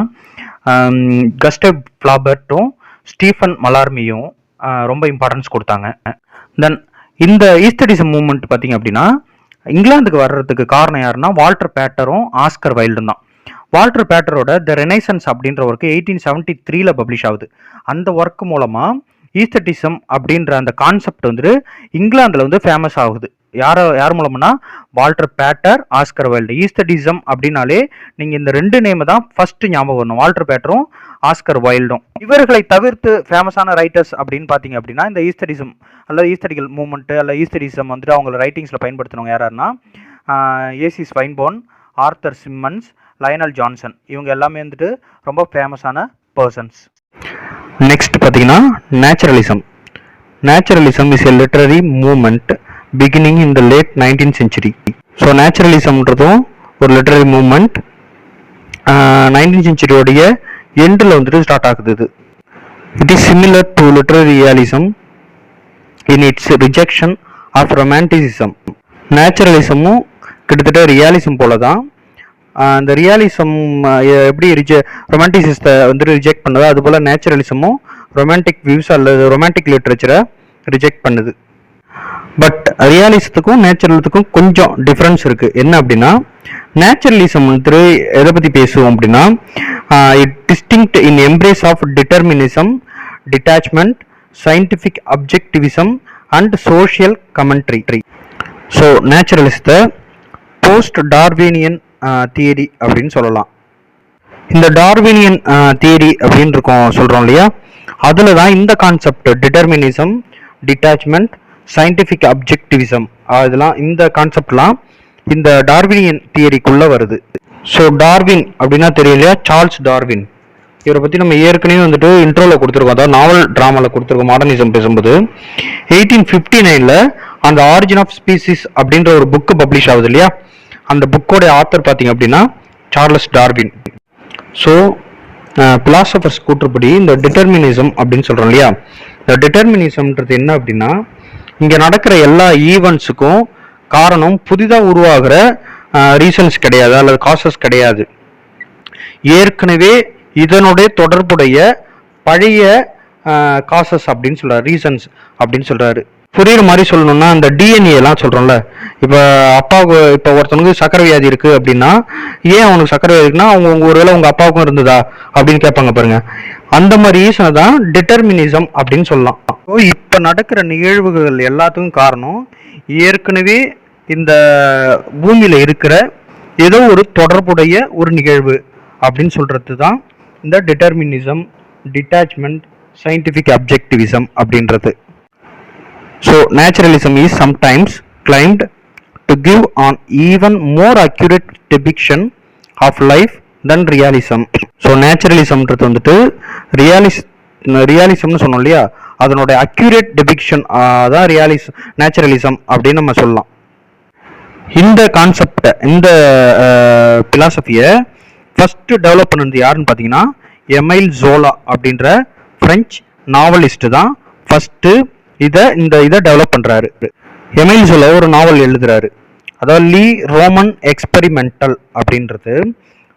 கஸ்டேவ் ஃப்ளாபர்ட்டும் ஸ்டீஃபன் மலார்மியும் ரொம்ப இம்பார்ட்டன்ஸ் கொடுத்தாங்க. தென் இந்த ஈஸ்தடிசம் மூமெண்ட் பார்த்தீங்க அப்படின்னா இங்கிலாந்துக்கு வர்றதுக்கு காரணம் யாருன்னா வால்டர் பேட்டரும் ஆஸ்கர் வைல்டும் தான். வால்டர் பேட்டரோட த ரெனைசன்ஸ் அப்படின்ற ஒர்க்கு 1873 பப்ளிஷ் ஆகுது. அந்த ஒர்க் மூலமாக ஈஸ்தட்டிசம் அப்படின்ற அந்த கான்செப்ட் வந்துட்டு இங்கிலாந்தில் வந்து ஃபேமஸ் ஆகுது. யார் மூலம்னா வால்டர் பேட்டர், ஆஸ்கர் வைல்டு. ஈஸ்தடிசம் அப்படின்னாலே நீங்க இந்த 2 நேம் தான் ஃபர்ஸ்ட் ஞாபகம் வரணும், வால்டர் பேட்டரும் ஆஸ்கர் வைல்டும். இவர்களை தவிர்த்து ஃபேமஸான ரைட்டர்ஸ் அப்படின்னு பார்த்தீங்க அப்படின்னா இந்த ஈஸ்தடிசம் அல்லது ஈஸ்தடிக்கல் மூவ்மெண்ட் அல்லது ஈஸ்தடிசம் வந்துட்டு அவங்கள ரைட்டிங்ஸில் பயன்படுத்தினவங்க யாருன்னா A C Swinburne, Arthur Symons, Lionel Johnson. இவங்க எல்லாமே வந்துட்டு ரொம்ப ஃபேமஸான பர்சன்ஸ். நெக்ஸ்ட் பார்த்தீங்கன்னா naturalism. Naturalism is a literary movement beginning in the late 19th century. So நேச்சுரலிசம்ன்றதும் ஒரு லிட்டரரி மூவ்மெண்ட் 19th century எண்டில் வந்துட்டு ஸ்டார்ட் ஆகுது. இது it is similar to literary realism in its rejection of romanticism. நேச்சுரலிசமும் கிட்டத்தட்ட realism போல தான். இந்த ரியாலிசம் எப்படி ரொமான்டிசிசத்தை வந்துட்டு ரிஜெக்ட் பண்ணுதோ அதுபோல் நேச்சுரலிசமும் ரொமான்டிக் வியூஸ் அல்லது ரொமான்டிக் லிட்ரேச்சரை ரிஜெக்ட் பண்ணுது. பட் ரியாலிசத்துக்கும் நேச்சுரலிசத்துக்கும் கொஞ்சம் டிஃப்ரென்ஸ் இருக்குது. என்ன அப்படின்னா நேச்சுரலிசம் வந்துட்டு எதை பற்றி பேசுவோம் அப்படின்னா it distinct in embrace of determinism, detachment, scientific objectivism and social commentary. So நேச்சுரலிசத்தை போஸ்ட் டார்வினியன் தியரி அப்படின்னு சொல்லலாம். இந்த டார்வினியன் தியரி அப்படின்னு இருக்கோம் சொல்கிறோம் இல்லையா, அதில் தான் இந்த கான்செப்ட் டிட்டர்மினிசம், டிட்டாச்மெண்ட், சயின்டிஃபிக் அப்ஜெக்டிவிசம் இதெல்லாம் இந்த கான்செப்ட்லாம் இந்த டார்வினியன் தியரிக்குள்ளே வருது. ஸோ டார்வின் அப்படின்னா தெரியலையா, சார்ல்ஸ் டார்வின். இவரை பற்றி நம்ம ஏற்கனவே வந்துட்டு இன்ட்ரோவில் கொடுத்துருக்கோம், அதாவது நாவல் ட்ராமாவில் கொடுத்துருக்கோம் மாடர்னிசம் பேசும்போது. 1859 அந்த ஆரிஜின் ஆஃப் ஸ்பீசிஸ் அப்படின்ற ஒரு புக்கு பப்ளிஷ் ஆகுது இல்லையா, அந்த புக்கோட ஆத்தர் பார்த்தீங்க அப்படின்னா சார்லஸ் டார்வின். ஸோ பிலாசபர்ஸ் கூற்றுப்படி இந்த டிட்டர்மினிசம் அப்படின்னு சொல்கிறோம் இல்லையா, இந்த டிட்டர்மினிசம்ன்றது என்ன அப்படின்னா இங்கே நடக்கிற எல்லா ஈவெண்ட்ஸுக்கும் காரணம் புதிதாக உருவாகிற ரீசன்ஸ் கிடையாது அல்லது காசஸ் கிடையாது, ஏற்கனவே இதனுடைய தொடர்புடைய பழைய காசஸ் அப்படின்னு சொல்கிறார், ரீசன்ஸ் அப்படின்னு சொல்கிறாரு. புரியுற மாதிரி சொல்லணும்னா அந்த டிஎன்ஏ எல்லாம் சொல்கிறோம்ல, இப்போ அப்பாவுக்கு இப்போ ஒருத்தவனுக்கு சக்கரை வியாதி இருக்குது அப்படின்னா ஏன் அவனுக்கு சக்கரை வியாதி இருக்குன்னா அவங்க ஒருவேளை உங்கள் அப்பாவுக்கும் இருந்ததா அப்படின்னு கேட்பாங்க பாருங்க. அந்த மாதிரி ரீசனை தான் டிட்டர்மினிசம் அப்படின்னு சொல்லலாம். இப்போ நடக்கிற நிகழ்வுகள் எல்லாத்துக்கும் காரணம் ஏற்கனவே இந்த பூமியில் இருக்கிற ஏதோ ஒரு தொடர்புடைய ஒரு நிகழ்வு அப்படின்னு சொல்கிறது தான் இந்த டிட்டர்மினிசம், டிட்டாச்மெண்ட், சயின்டிஃபிக் அப்ஜெக்டிவிசம் அப்படின்றது. So naturalism is sometimes claimed to give an even more accurate depiction of life than realism. So naturalismன்றது வந்துட்டு ரியலிசம்னு சொன்னோம் இல்லையா, அதனோட அக்யூரேட் டெபிக்ஷன் தான் நேச்சுரலிசம் அப்படின்னு நம்ம சொல்லலாம். இந்த கான்செப்டை இந்த பிலாசபியை ஃபர்ஸ்ட் டெவலப் பண்ணது யாருன்னு பார்த்தீங்கன்னா எமைல் ஜோலா அப்படின்ற பிரெஞ்சு நாவலிஸ்ட் தான் ஃபர்ஸ்ட் இதை டெவலப் பண்றாரு. எமைல் ஜோலா ஒரு நாவல் எழுதுறாரு, அதாவது லீ ரோமன் எக்ஸ்பெரிமெண்டல் அப்படின்றது.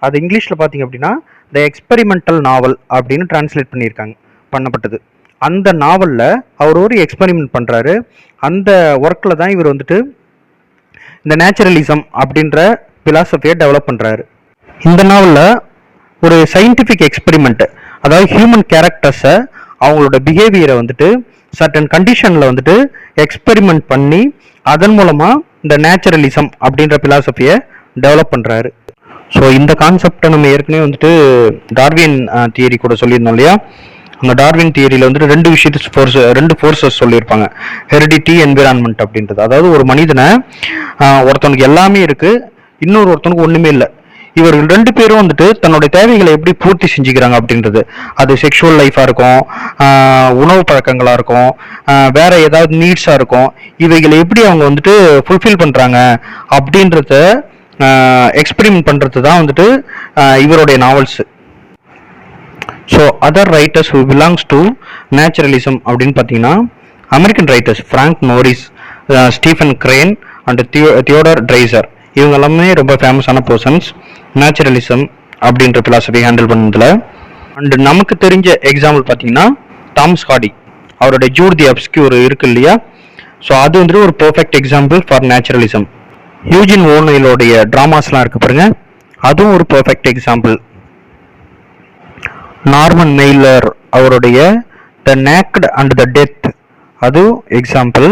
அது இங்கிலீஷில் பார்த்தீங்க அப்படின்னா த எக்ஸ்பெரிமெண்டல் நாவல் அப்படின்னு டிரான்ஸ்லேட் பண்ணப்பட்டது. அந்த நாவலில் அவர் ஒரு எக்ஸ்பெரிமெண்ட் பண்ணுறாரு. அந்த ஒர்க்கில் தான் இவர் வந்துட்டு இந்த நேச்சுரலிசம் அப்படின்ற பிலாசபியை டெவலப் பண்ணுறாரு. இந்த நாவலில் ஒரு சயின்டிஃபிக் எக்ஸ்பெரிமெண்ட், அதாவது ஹியூமன் கேரக்டர்ஸை அவங்களோட பிஹேவியரை வந்துட்டு சர்டன் கண்டிஷனில் வந்துட்டு எக்ஸ்பெரிமெண்ட் பண்ணி அதன் மூலமாக இந்த நேச்சுரலிசம் அப்படின்ற பிலாசபியை டெவலப் பண்ணுறாரு. ஸோ இந்த கான்செப்டை நம்ம ஏற்கனவே வந்துட்டு டார்வின் தியரி கூட சொல்லியிருந்தோம் இல்லையா, அந்த டார்வின் தியரியில் வந்துட்டு ரெண்டு ஃபோர்ஸஸ் சொல்லியிருப்பாங்க, ஹெரிடிட்டி, என்விரான்மெண்ட் அப்படின்றது. அதாவது ஒரு மனிதனை ஒருத்தனுக்கு எல்லாமே இருக்குது, ஒருத்தனுக்கு ஒன்றுமே இல்லை. இவர்கள் 2 பேரும் வந்துட்டு தன்னுடைய தேவைகளை எப்படி பூர்த்தி செஞ்சுக்கிறாங்க அப்படின்றது, அது செக்ஷுவல் லைஃபாக இருக்கும், உணவு பழக்கங்களாக இருக்கும், வேற ஏதாவது நீட்ஸாக இருக்கும், இவைகளை எப்படி அவங்க வந்துட்டு ஃபுல்ஃபில் பண்ணுறாங்க அப்படின்றத எக்ஸ்பெரிமெண்ட் பண்ணுறது தான் வந்துட்டு இவருடைய novels. So other writers who belongs to naturalism அப்படின்னு பார்த்தீங்கன்னா American writers Frank Norris, Stephen Crane and Theodore Dreiser. இவங்க எல்லாமே ரொம்ப ஃபேமஸான பர்சன்ஸ் நேச்சுரலிசம் அப்படின்ற பிலாசபி ஹேண்டில் பண்ணதில். அண்ட் நமக்கு தெரிஞ்ச எக்ஸாம்பிள் பார்த்தீங்கன்னா தாமஸ் ஹார்டி, அவருடைய ஜூட் தி அப்ஸ்க்யூர் இருக்கு இல்லையா, ஸோ அது வந்துட்டு ஒரு perfect example for naturalism. Eugene ஓநெயிலோடைய ட்ராமாஸ்லாம் இருக்கு பாருங்க, அதுவும் ஒரு பெர்ஃபெக்ட் எக்ஸாம்பிள். நார்மன் மெய்லர் அவருடைய the naked and the death, அதுவும் எக்ஸாம்பிள்.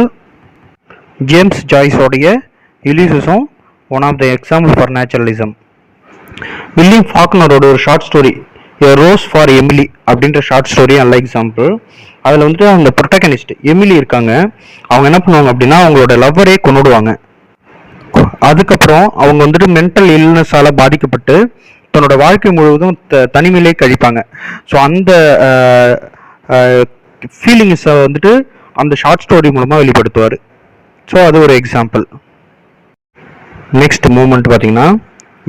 ஜேம்ஸ் ஜாய்ஸோடைய யுலிசஸும் one of the example for naturalism. William ஃபாக்னரோட ஒரு short story a rose for Emily அப்படின்ற ஷார்ட் ஸ்டோரி நல்ல எக்ஸாம்பிள். அதில் வந்துட்டு அந்த ப்ரொட்டகனிஸ்ட் எமிலி இருக்காங்க, அவங்க என்ன பண்ணுவாங்க அப்படின்னா அவங்களோட லவ்வரே கொண்டுடுவாங்க. அதுக்கப்புறம் அவங்க வந்துட்டு மென்டல் இல்னஸால் பாதிக்கப்பட்டு தன்னோட வாழ்க்கை முழுவதும் தனிமையிலே கழிப்பாங்க. ஸோ அந்த ஃபீலிங்ஸை வந்துட்டு அந்த ஷார்ட் ஸ்டோரி மூலமாக வெளிப்படுத்துவார். ஸோ அது ஒரு எக்ஸாம்பிள். நெக்ஸ்ட் மூமெண்ட் பார்த்தீங்கன்னா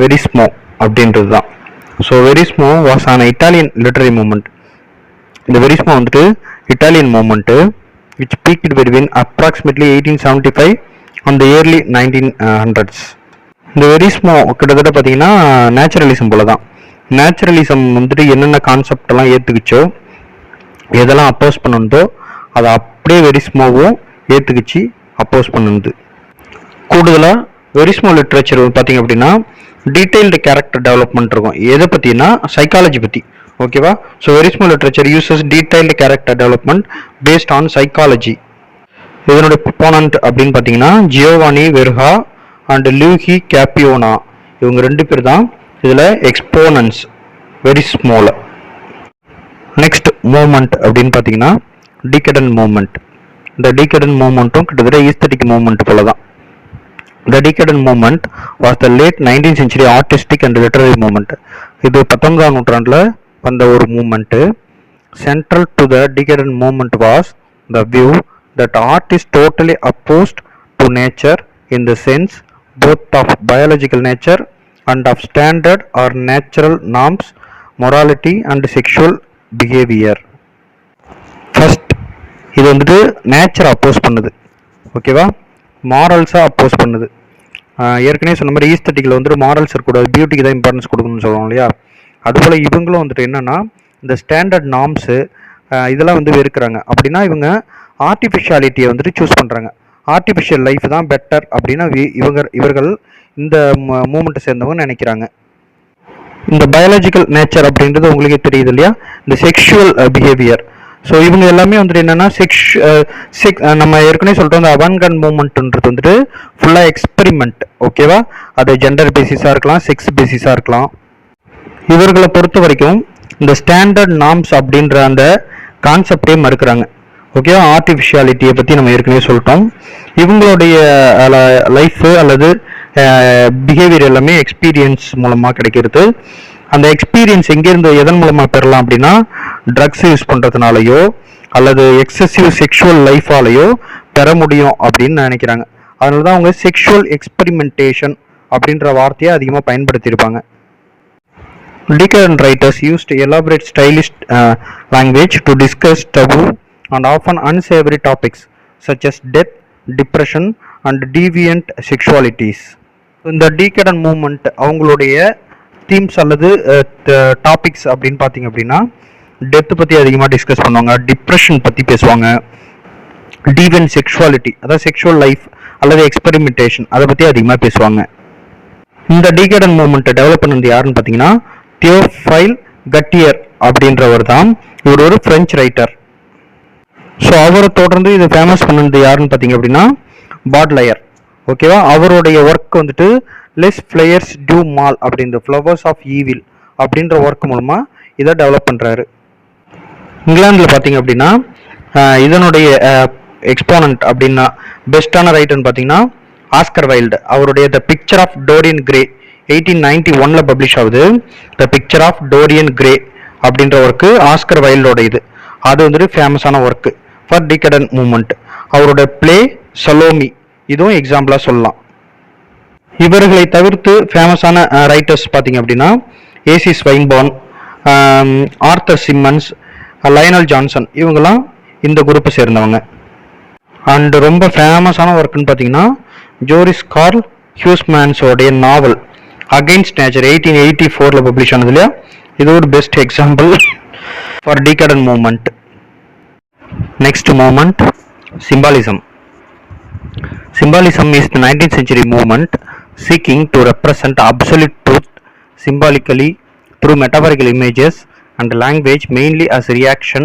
வெரிஸ்மோ அப்படின்றது தான். So verismo was an Italian literary moment. இந்த வெரிஸ்மோ வந்துட்டு Italian moment which peaked between approximately 1875 அந்த இயர்லி 1900s. இந்த வெரிஸ்மோ கிட்டத்தட்ட பார்த்தீங்கன்னா நேச்சுரலிசம் போல தான். நேச்சுரலிசம் வந்துட்டு என்னென்ன கான்செப்டெல்லாம் ஏற்றுக்குச்சோ, எதெல்லாம் அப்போஸ் பண்ணுதோ அதை அப்படியே வெரிஸ்மோவும் ஏற்றுக்குச்சு அப்போஸ் பண்ணுது. கூடுதலாக வெரிஸ்மோ லிட்ரேச்சர் பார்த்தீங்க அப்படின்னா டீட்டெயில்டு கேரக்டர் டெவலப்மெண்ட் இருக்கும். எதை பற்றினா சைக்காலஜி பற்றி. ஓகேவா? So verismo literature uses detailed character development based on psychology. இதனுடைய ப்ரொபோனன்ட் அப்படின்னு பார்த்தீங்கன்னா ஜியோவானி வெர்ஹா அண்ட் லூஹி கேப்பியோனா, இவங்க 2 பேர் தான் இதில் எக்ஸ்போனன்ஸ் வெரிஸ்மோல. நெக்ஸ்ட் மூமெண்ட் அப்படின்னு பார்த்தீங்கன்னா டீகடன்ட் மூமெண்ட். இந்த டீகடன்ட் மூமெண்ட்டும் கிட்டத்தட்ட ஈஸ்தட்டிக் மூமெண்ட் போல தான். The decadent movement was the late 19th century artistic and literary movement. இது 19ஆம் நூற்றாண்டில் வந்த ஒரு moment. Central to the decadent movement was the view that art is totally opposed to nature in the sense both of biological nature and of standard or natural norms, morality and sexual behavior. First, இது வந்துட்டு நேச்சரை அப்போஸ் பண்ணுது. ஓகேவா? மாரல்ஸாக அப்போஸ் பண்ணுது. ஏற்கனவே சொன்ன மாதிரி ஈஸ்தட்டிக்கில் வந்துட்டு மாரல்ஸ் இருக்கக்கூடாது, பியூட்டிக்கு தான் இம்பார்ட்டன்ஸ் கொடுக்கணும்னு சொல்லுவோம் இல்லையா? அதுபோல் இவங்களும் வந்துட்டு என்னென்னா இந்த ஸ்டாண்டர்ட் நார்ம்ஸு இதெல்லாம் வந்து வெறுக்கிறாங்க. அப்படின்னா இவங்க ஆர்டிஃபிஷியாலிட்டியை வந்துட்டு சூஸ் பண்ணுறாங்க. ஆர்டிஃபிஷியல் லைஃப் தான் பெட்டர் அப்படின்னா இவர்கள் இந்த மூமெண்ட்டை சேர்ந்தவங்க நினைக்கிறாங்க. இந்த பயாலஜிக்கல் நேச்சர் அப்படின்றது உங்களுக்கே தெரியுது இல்லையா? இந்த செக்ஷுவல் பிஹேவியர். ஸோ இவங்க எல்லாமே வந்துட்டு என்னென்னா நம்ம ஏற்கனவே சொல்கிறோம் இந்த அவன்கன் மூமெண்ட்ன்றது வந்துட்டு ஃபுல்லாக எக்ஸ்பெரிமெண்ட். ஓகேவா? அது ஜெண்டர் பேசிஸாக இருக்கலாம், செக்ஸ் பேசிஸாக இருக்கலாம். இவர்களை பொறுத்த வரைக்கும் இந்த ஸ்டாண்டர்ட் நார்ம்ஸ் அப்படின்ற அந்த கான்செப்டே மறுக்கிறாங்க. ஓகேவா? ஆர்டிஃபிஷியாலிட்டியை பற்றி நம்ம ஏற்கனவே சொல்லிட்டோம். இவங்களுடைய லைஃபு அல்லது பிஹேவியர் எல்லாமே எக்ஸ்பீரியன்ஸ் மூலமாக கிடைக்கிறது. அந்த எக்ஸ்பீரியன்ஸ் எங்கேருந்து எதன் மூலமாக பெறலாம் அப்படின்னா ட்ரக்ஸ் யூஸ் பண்ணுறதுனாலையோ அல்லது எக்ஸசிவ் செக்ஷுவல் லைஃபாலேயோ பெற முடியும் அப்படின்னு நினைக்கிறாங்க. அதனால தான் அவங்க செக்ஷுவல் எக்ஸ்பெரிமெண்டேஷன் அப்படின்ற வார்த்தையை அதிகமாக பயன்படுத்தியிருப்பாங்க. Decadent writers used elaborate stylist language to discuss taboo and often unsavory topics such as death, depression and deviant sexualities. இந்த decadent movement அவங்களுடைய தீம்ஸ் அல்லது டாபிக்ஸ் அப்படின்னு பார்த்தீங்க அப்படின்னா டெத் பற்றி அதிகமாக டிஸ்கஸ் பண்ணுவாங்க, டிப்ரெஷன் பற்றி பேசுவாங்க, டீவியன்ட் செக்ஷுவாலிட்டி அதாவது செக்ஷுவல் லைஃப் அல்லது எக்ஸ்பெரிமெண்டேஷன் அதை பற்றி அதிகமாக பேசுவாங்க. இந்த டீகேடன் மூமெண்ட்டை டெவலப் பண்ணது யாருன்னு பார்த்தீங்கன்னா தியோஃபைல் கட்டியர் அப்படின்றவர் தான். இவர் ஒரு பிரெஞ்சு ரைட்டர். ஸோ அவரை தொடர்ந்து இதை ஃபேமஸ் பண்ணது யாருன்னு பார்த்தீங்க அப்படின்னா பாட்லயர். ஓகேவா? அவருடைய ஒர்க் வந்துட்டு லெஸ் ஃப்ளையர்ஸ் டியூ மால் அப்படின்ற ஃப்ளவர்ஸ் ஆஃப் ஈவில் அப்படின்ற ஒர்க் மூலமாக இதை டெவலப் பண்ணுறாரு. இங்கிலாந்தில் பார்த்தீங்க அப்படின்னா இதனுடைய எக்ஸ்போனன்ட் அப்படின்னா பெஸ்டான ரைட்டர்னு பார்த்தீங்கன்னா ஆஸ்கர் வைல்டு. அவருடைய the picture of Dorian Gray 1891 publish ஆகுது. The picture of Dorian Gray அப்படின்ற ஒர்க்கு ஆஸ்கர் வைல்டோட இது. அது வந்துட்டு ஃபேமஸான ஒர்க்கு ஃபார் டிகடன்ட் மூமெண்ட். அவரோட பிளே சலோமி இதுவும் எக்ஸாம்பிளாக சொல்லலாம். இவர்களை தவிர்த்து ஃபேமஸான ரைட்டர்ஸ் பார்த்தீங்க அப்படின்னா A C Swinburne, Arthur Symons, Lionel Johnson இவங்கெல்லாம் இந்த குரூப்பை சேர்ந்தவங்க. அண்ட் ரொம்ப ஃபேமஸான ஒர்க்குன்னு பார்த்தீங்கன்னா ஜோரிஸ் கார்ல் ஹியூஸ்மேன்ஸோடைய நாவல் அகெயின்ஸ்ட் நேச்சர் 1884 பப்ளிஷ் ஆனது இல்லையா? இது ஒரு best example for decadent moment. Next moment symbolism. Symbolism is the 19th century movement seeking to represent absolute truth symbolically through metaphorical images and language, mainly as a reaction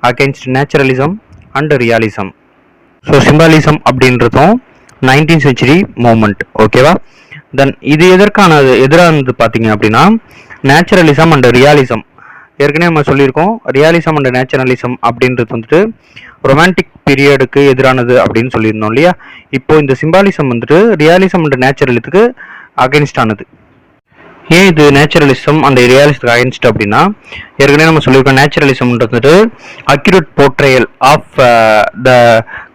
against naturalism and realism. So symbolism அப்படின்றதும் 19th century moment. ஓகேவா? தென் இது எதிரானது பார்த்தீங்க அப்படின்னா naturalism and realism. ஏற்கனவே நம்ம சொல்லியிருக்கோம், realism and naturalism அப்படின்றது வந்துட்டு ரொமான்டிக் பீரியடுக்கு எதிரானது அப்படின்னு சொல்லியிருந்தோம் இல்லையா? இப்போ இந்த சிம்பாலிசம் வந்துட்டு ரியாலிசம் அண்ட் நேச்சுரலிசத்துக்கு அகைன்ஸ்ட் ஆனது. ஏன் இது நேச்சுரலிசம் அந்த ரியாலிசத்துக்கு அகைன்ஸ்ட் அப்படின்னா, ஏற்கனவே நம்ம சொல்லியிருக்கோம் நேச்சுரலிசம்ன்றது accurate portrayal of the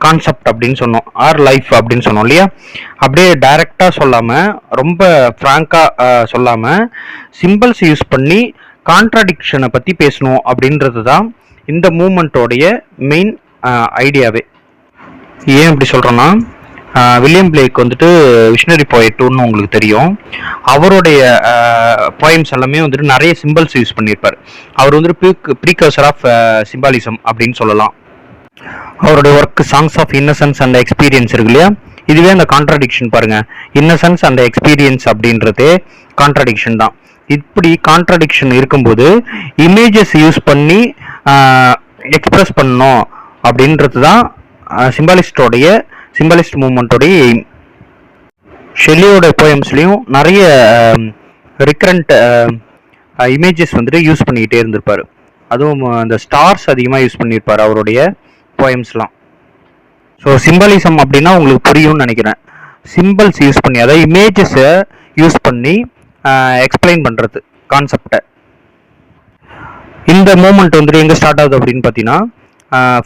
concept அப்படின்னு சொன்னோம், ஆர் லைஃப் அப்படின்னு சொன்னோம் இல்லையா? அப்படியே டைரக்டாக சொல்லாமல், ரொம்ப ஃப்ராங்காக சொல்லாமல், சிம்பிள்ஸ் யூஸ் பண்ணி கான்ட்ராடிக்ஷனை பற்றி பேசணும் அப்படின்றது தான் இந்த மூமெண்ட்டோடைய மெயின் ஐடியாவே. ஏன் அப்படி சொல்கிறோன்னா, வில்லியம் பிளேக் வந்துட்டு விஷனரி போயட்டுன்னு உங்களுக்கு தெரியும். அவருடைய போயம்ஸ் எல்லாமே வந்துட்டு நிறைய சிம்பிள்ஸ் யூஸ் பண்ணியிருப்பார். அவர் வந்துட்டு ப்ரீகர்சர் ஆஃப் சிம்பாலிசம் அப்படின்னு சொல்லலாம். அவருடைய work songs of innocence and experience இருக்கு இல்லையா? இதுவே அந்த கான்ட்ராடிக்ஷன் பாருங்க, இன்னசென்ஸ் அண்ட் எக்ஸ்பீரியன்ஸ் அப்படின்றதே கான்ட்ராடிக்ஷன் தான். இப்படி கான்ட்ராடிக்ஷன் இருக்கும்போது இமேஜஸ் யூஸ் பண்ணி எக்ஸ்பிரஸ் பண்ணணும் அப்படின்றது தான் சிம்பாலிஸ்ட் மூமெண்ட்டோடைய எய்ம். ஷெல்லியோட போயம்ஸ்லையும் நிறைய ரிக்கரண்ட் இமேஜஸ் வந்துட்டு யூஸ் பண்ணிக்கிட்டே இருந்திருப்பார். அதுவும் அந்த ஸ்டார்ஸ் அதிகமாக யூஸ் பண்ணியிருப்பார் அவருடைய போயம்ஸ்லாம். ஸோ சிம்பாலிசம் அப்படின்னா உங்களுக்கு புரியும்னு நினைக்கிறேன். சிம்பிள்ஸ் யூஸ் பண்ணி, அதாவது இமேஜஸை யூஸ் பண்ணி எக்ஸ்பிளைன் பண்ணுறது கான்செப்டை. இந்த மூமெண்ட் வந்துட்டு எங்கே ஸ்டார்ட் ஆகுது அப்படின்னு பார்த்தீங்கன்னா,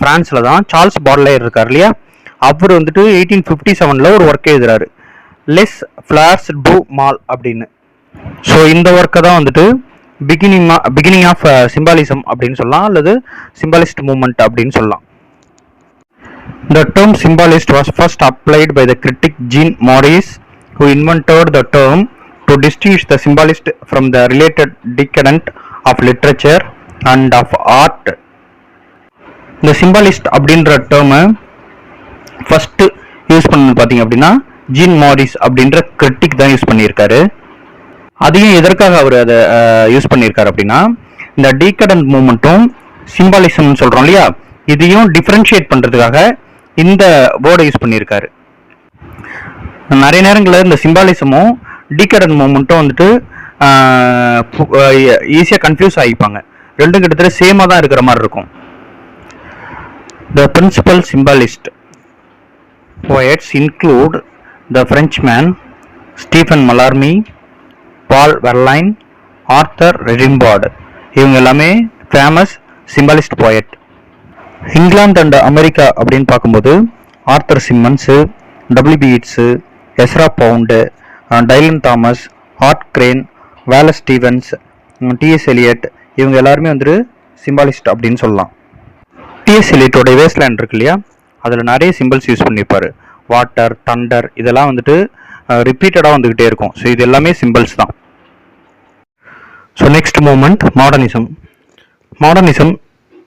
ஃப்ரான்ஸில் தான். சார்ல்ஸ் பாட்லேயர் இருக்கார் இல்லையா? அவர் வந்துட்டு 1857 ஒரு ஒர்க் எழுதுறாரு, லெஸ் ஃப்ளார்ஸ் டு மால் அப்படின்னு. ஸோ இந்த ஒர்க்கை தான் வந்துட்டு பிகினிங் ஆஃப் சிம்பாலிசம் அப்படின்னு சொல்லலாம், அல்லது சிம்பாலிஸ்ட் மூமெண்ட் அப்படின்னு சொல்லலாம். The term symbolist was first applied by the critic Jean Maurice, who invented the term to distinguish the symbolist from the related decadent of literature and of art. இந்த சிம்பாலிஸ்ட் அப்படின்ற டேர்மை first use பண்ணது பார்த்தீங்க அப்படின்னா gene Maurice அப்படின்ற critic தான் use பண்ணியிருக்காரு. அதையும் எதற்காக அவர் அதை யூஸ் பண்ணியிருக்காரு அப்படின்னா, இந்த டீகடன்ட் மூமெண்ட்டும் சிம்பாலிசம்னு சொல்கிறோம் இல்லையா, இதையும் டிஃப்ரென்ஷியேட் பண்ணுறதுக்காக இந்த வேர்டை யூஸ் பண்ணியிருக்காரு. நிறைய நேரங்களில் இந்த சிம்பாலிசமும் டீகடன்ட் மூமெண்ட்டும் வந்துட்டு ஈஸியாக கன்ஃபியூஸ் ஆகிப்பாங்க. ரெண்டும் கிட்டத்தட்ட சேமாக தான் இருக்கிற மாதிரி இருக்கும். The principal symbolist poets include the Frenchman Stephen Mallarmé, Paul Verlaine, Arthur Rimbaud. இவங்க எல்லாமே famous symbolist poet. England and America அப்படின்னு பார்க்கும்போது Arthur Symons, W B Yeats, Ezra Pound, Dylan Thomas, Hart Crane, Wallace Stevens, T S Eliot, இவங்க எல்லாருமே வந்துட்டு சிம்பாலிஸ்ட் அப்படின்னு சொல்லலாம். DS எலியட்டோட wasteland இருக்கு இல்லையா, அதில் நிறைய சிம்பிள்ஸ் யூஸ் பண்ணியிருப்பார். வாட்டர், தண்டர், இதெல்லாம் வந்துட்டு ரிப்பீட்டடாக வந்துக்கிட்டே இருக்கும். ஸோ இது எல்லாமே சிம்பிள்ஸ் தான். So next movement modernism. Modernism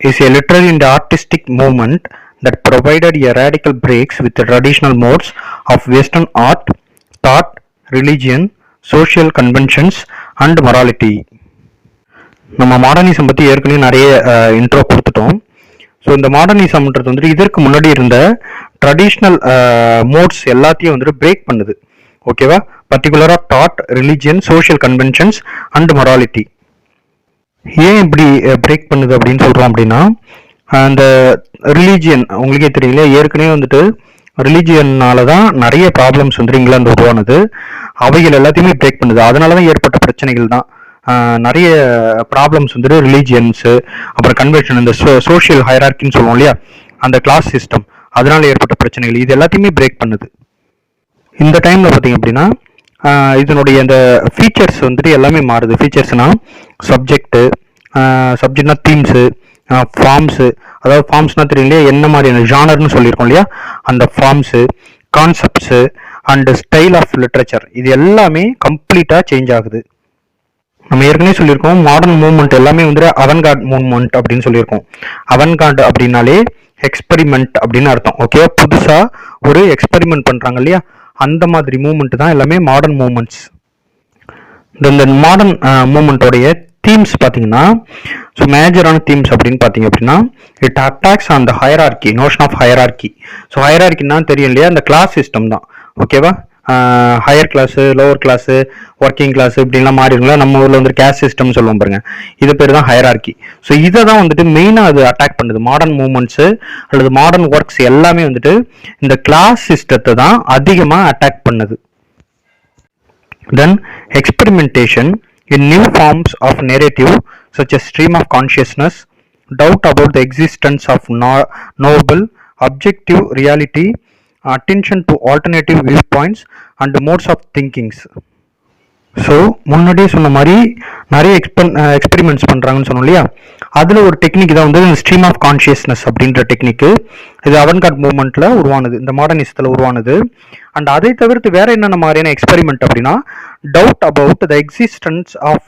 is a literary and artistic movement that provided a radical breaks with the traditional modes of Western art, thought, religion, social conventions and morality. நம்ம modernism பற்றி ஏற்கனவே நிறைய intro கொடுத்துட்டோம். So இந்த மாடர்னிசம்ன்றது வந்துட்டு இதற்கு முன்னாடி இருந்த ட்ரெடிஷ்னல் மோட்ஸ் எல்லாத்தையும் வந்துட்டு பிரேக் பண்ணுது. ஓகேவா? பர்டிகுலராக thought, religion, social conventions and morality. ஏன் இப்படி பிரேக் பண்ணுது அப்படின்னு சொல்கிறோம் அப்படின்னா, அந்த ரிலீஜியன் உங்களுக்கே தெரியல, ஏற்கனவே வந்துட்டு ரிலீஜியன்னால தான் நிறைய ப்ராப்ளம்ஸ் வந்துட்டு இங்கிலாந்து உருவானது. அவைகள் எல்லாத்தையுமே பிரேக் பண்ணுது. அதனால தான் ஏற்பட்ட பிரச்சனைகள் தான் நிறைய ப்ராப்ளம்ஸ் வந்துட்டு ரிலீஜியன்ஸு, அப்புறம் கன்வென்ஷன், இந்த சோஷியல் ஹைரார்கின்னு சொல்லுவோம் இல்லையா, அந்த கிளாஸ் சிஸ்டம், அதனால ஏற்பட்ட பிரச்சனைகள், இது எல்லாத்தையுமே பிரேக் பண்ணுது. இந்த டைமில் பார்த்தீங்க அப்படின்னா இதனுடைய இந்த ஃபீச்சர்ஸ் வந்துட்டு எல்லாமே மாறுது. ஃபீச்சர்ஸ்னா சப்ஜெக்ட்னா தீம்ஸு, ஃபார்ம்ஸு, அதாவது ஃபார்ம்ஸ்னால் தெரியும் இல்லையா, என்ன மாதிரியான ஜானர்னு சொல்லியிருக்கோம் இல்லையா, அந்த forms, concepts and style of literature, இது எல்லாமே கம்ப்ளீட்டாக சேஞ்ச் ஆகுது. நம்ம ஏற்கனவே சொல்லியிருக்கோம், மாடர்ன் மூவ்மெண்ட் எல்லாமே வந்துட்டு அவன்கார்ட் மூவ்மெண்ட் அப்படின்னு சொல்லியிருக்கோம். அவன்கார்டு அப்படின்னாலே எக்ஸ்பெரிமெண்ட் அப்படின்னு அர்த்தம். ஓகேவா? புதுசாக ஒரு எக்ஸ்பெரிமெண்ட் பண்ணுறாங்க இல்லையா, அந்த மாதிரி மூமெண்ட் தான் எல்லாமே மாடர்ன் மூமெண்ட்ஸ். இந்த மாடர்ன் மூமெண்ட்டோடைய தீம்ஸ் பார்த்தீங்கன்னா, ஸோ மேஜரான தீம்ஸ் அப்படின்னு பார்த்தீங்க அப்படின்னா, it attacks on the hierarchy, notion of hierarchy. So ஹைரார்கின்னா தெரியும் இல்லையா, அந்த கிளாஸ் சிஸ்டம் தான். ஓகேவா? Higher class, lower class, working class இப்படின்லாம் மாறிடுங்களா. நம்ம ஊரில் வந்துட்டு கேஸ்ட் சிஸ்டம் சொல்லுவோம் பாருங்க, இது பேர் தான் ஹையரார்கி. ஸோ இதை தான் வந்துட்டு மெயினாக அது அட்டாக் பண்ணுது. மாடர்ன் மூவ்மெண்ட்ஸு அல்லது மாடர்ன் ஒர்க்ஸ் எல்லாமே வந்துட்டு இந்த கிளாஸ் சிஸ்டத்தை தான் அதிகமாக அட்டாக் பண்ணுது. Then experimentation in new forms of narrative such as stream of consciousness, doubt about the existence of knowable objective reality, attention to alternative viewpoints and modes of thinkings. So முன்னாடியே சொன்ன மாதிரி நிறைய experiments பண்ணுறாங்கன்னு சொன்னோம் இல்லையா, அதில் ஒரு டெக்னிக் தான் வந்து ஸ்ட்ரீம் ஆஃப் கான்ஷியஸ்னஸ் அப்படின்ற டெக்னிக்கு. இது அவன்கார்ட் மூவ்மெண்ட்டில் உருவானது, இந்த மாடர்னிசத்தில் உருவானது. அண்ட் அதை தவிர்த்து வேற என்னென்ன மாதிரியான எக்ஸ்பெரிமெண்ட் அப்படின்னா, doubt about the existence of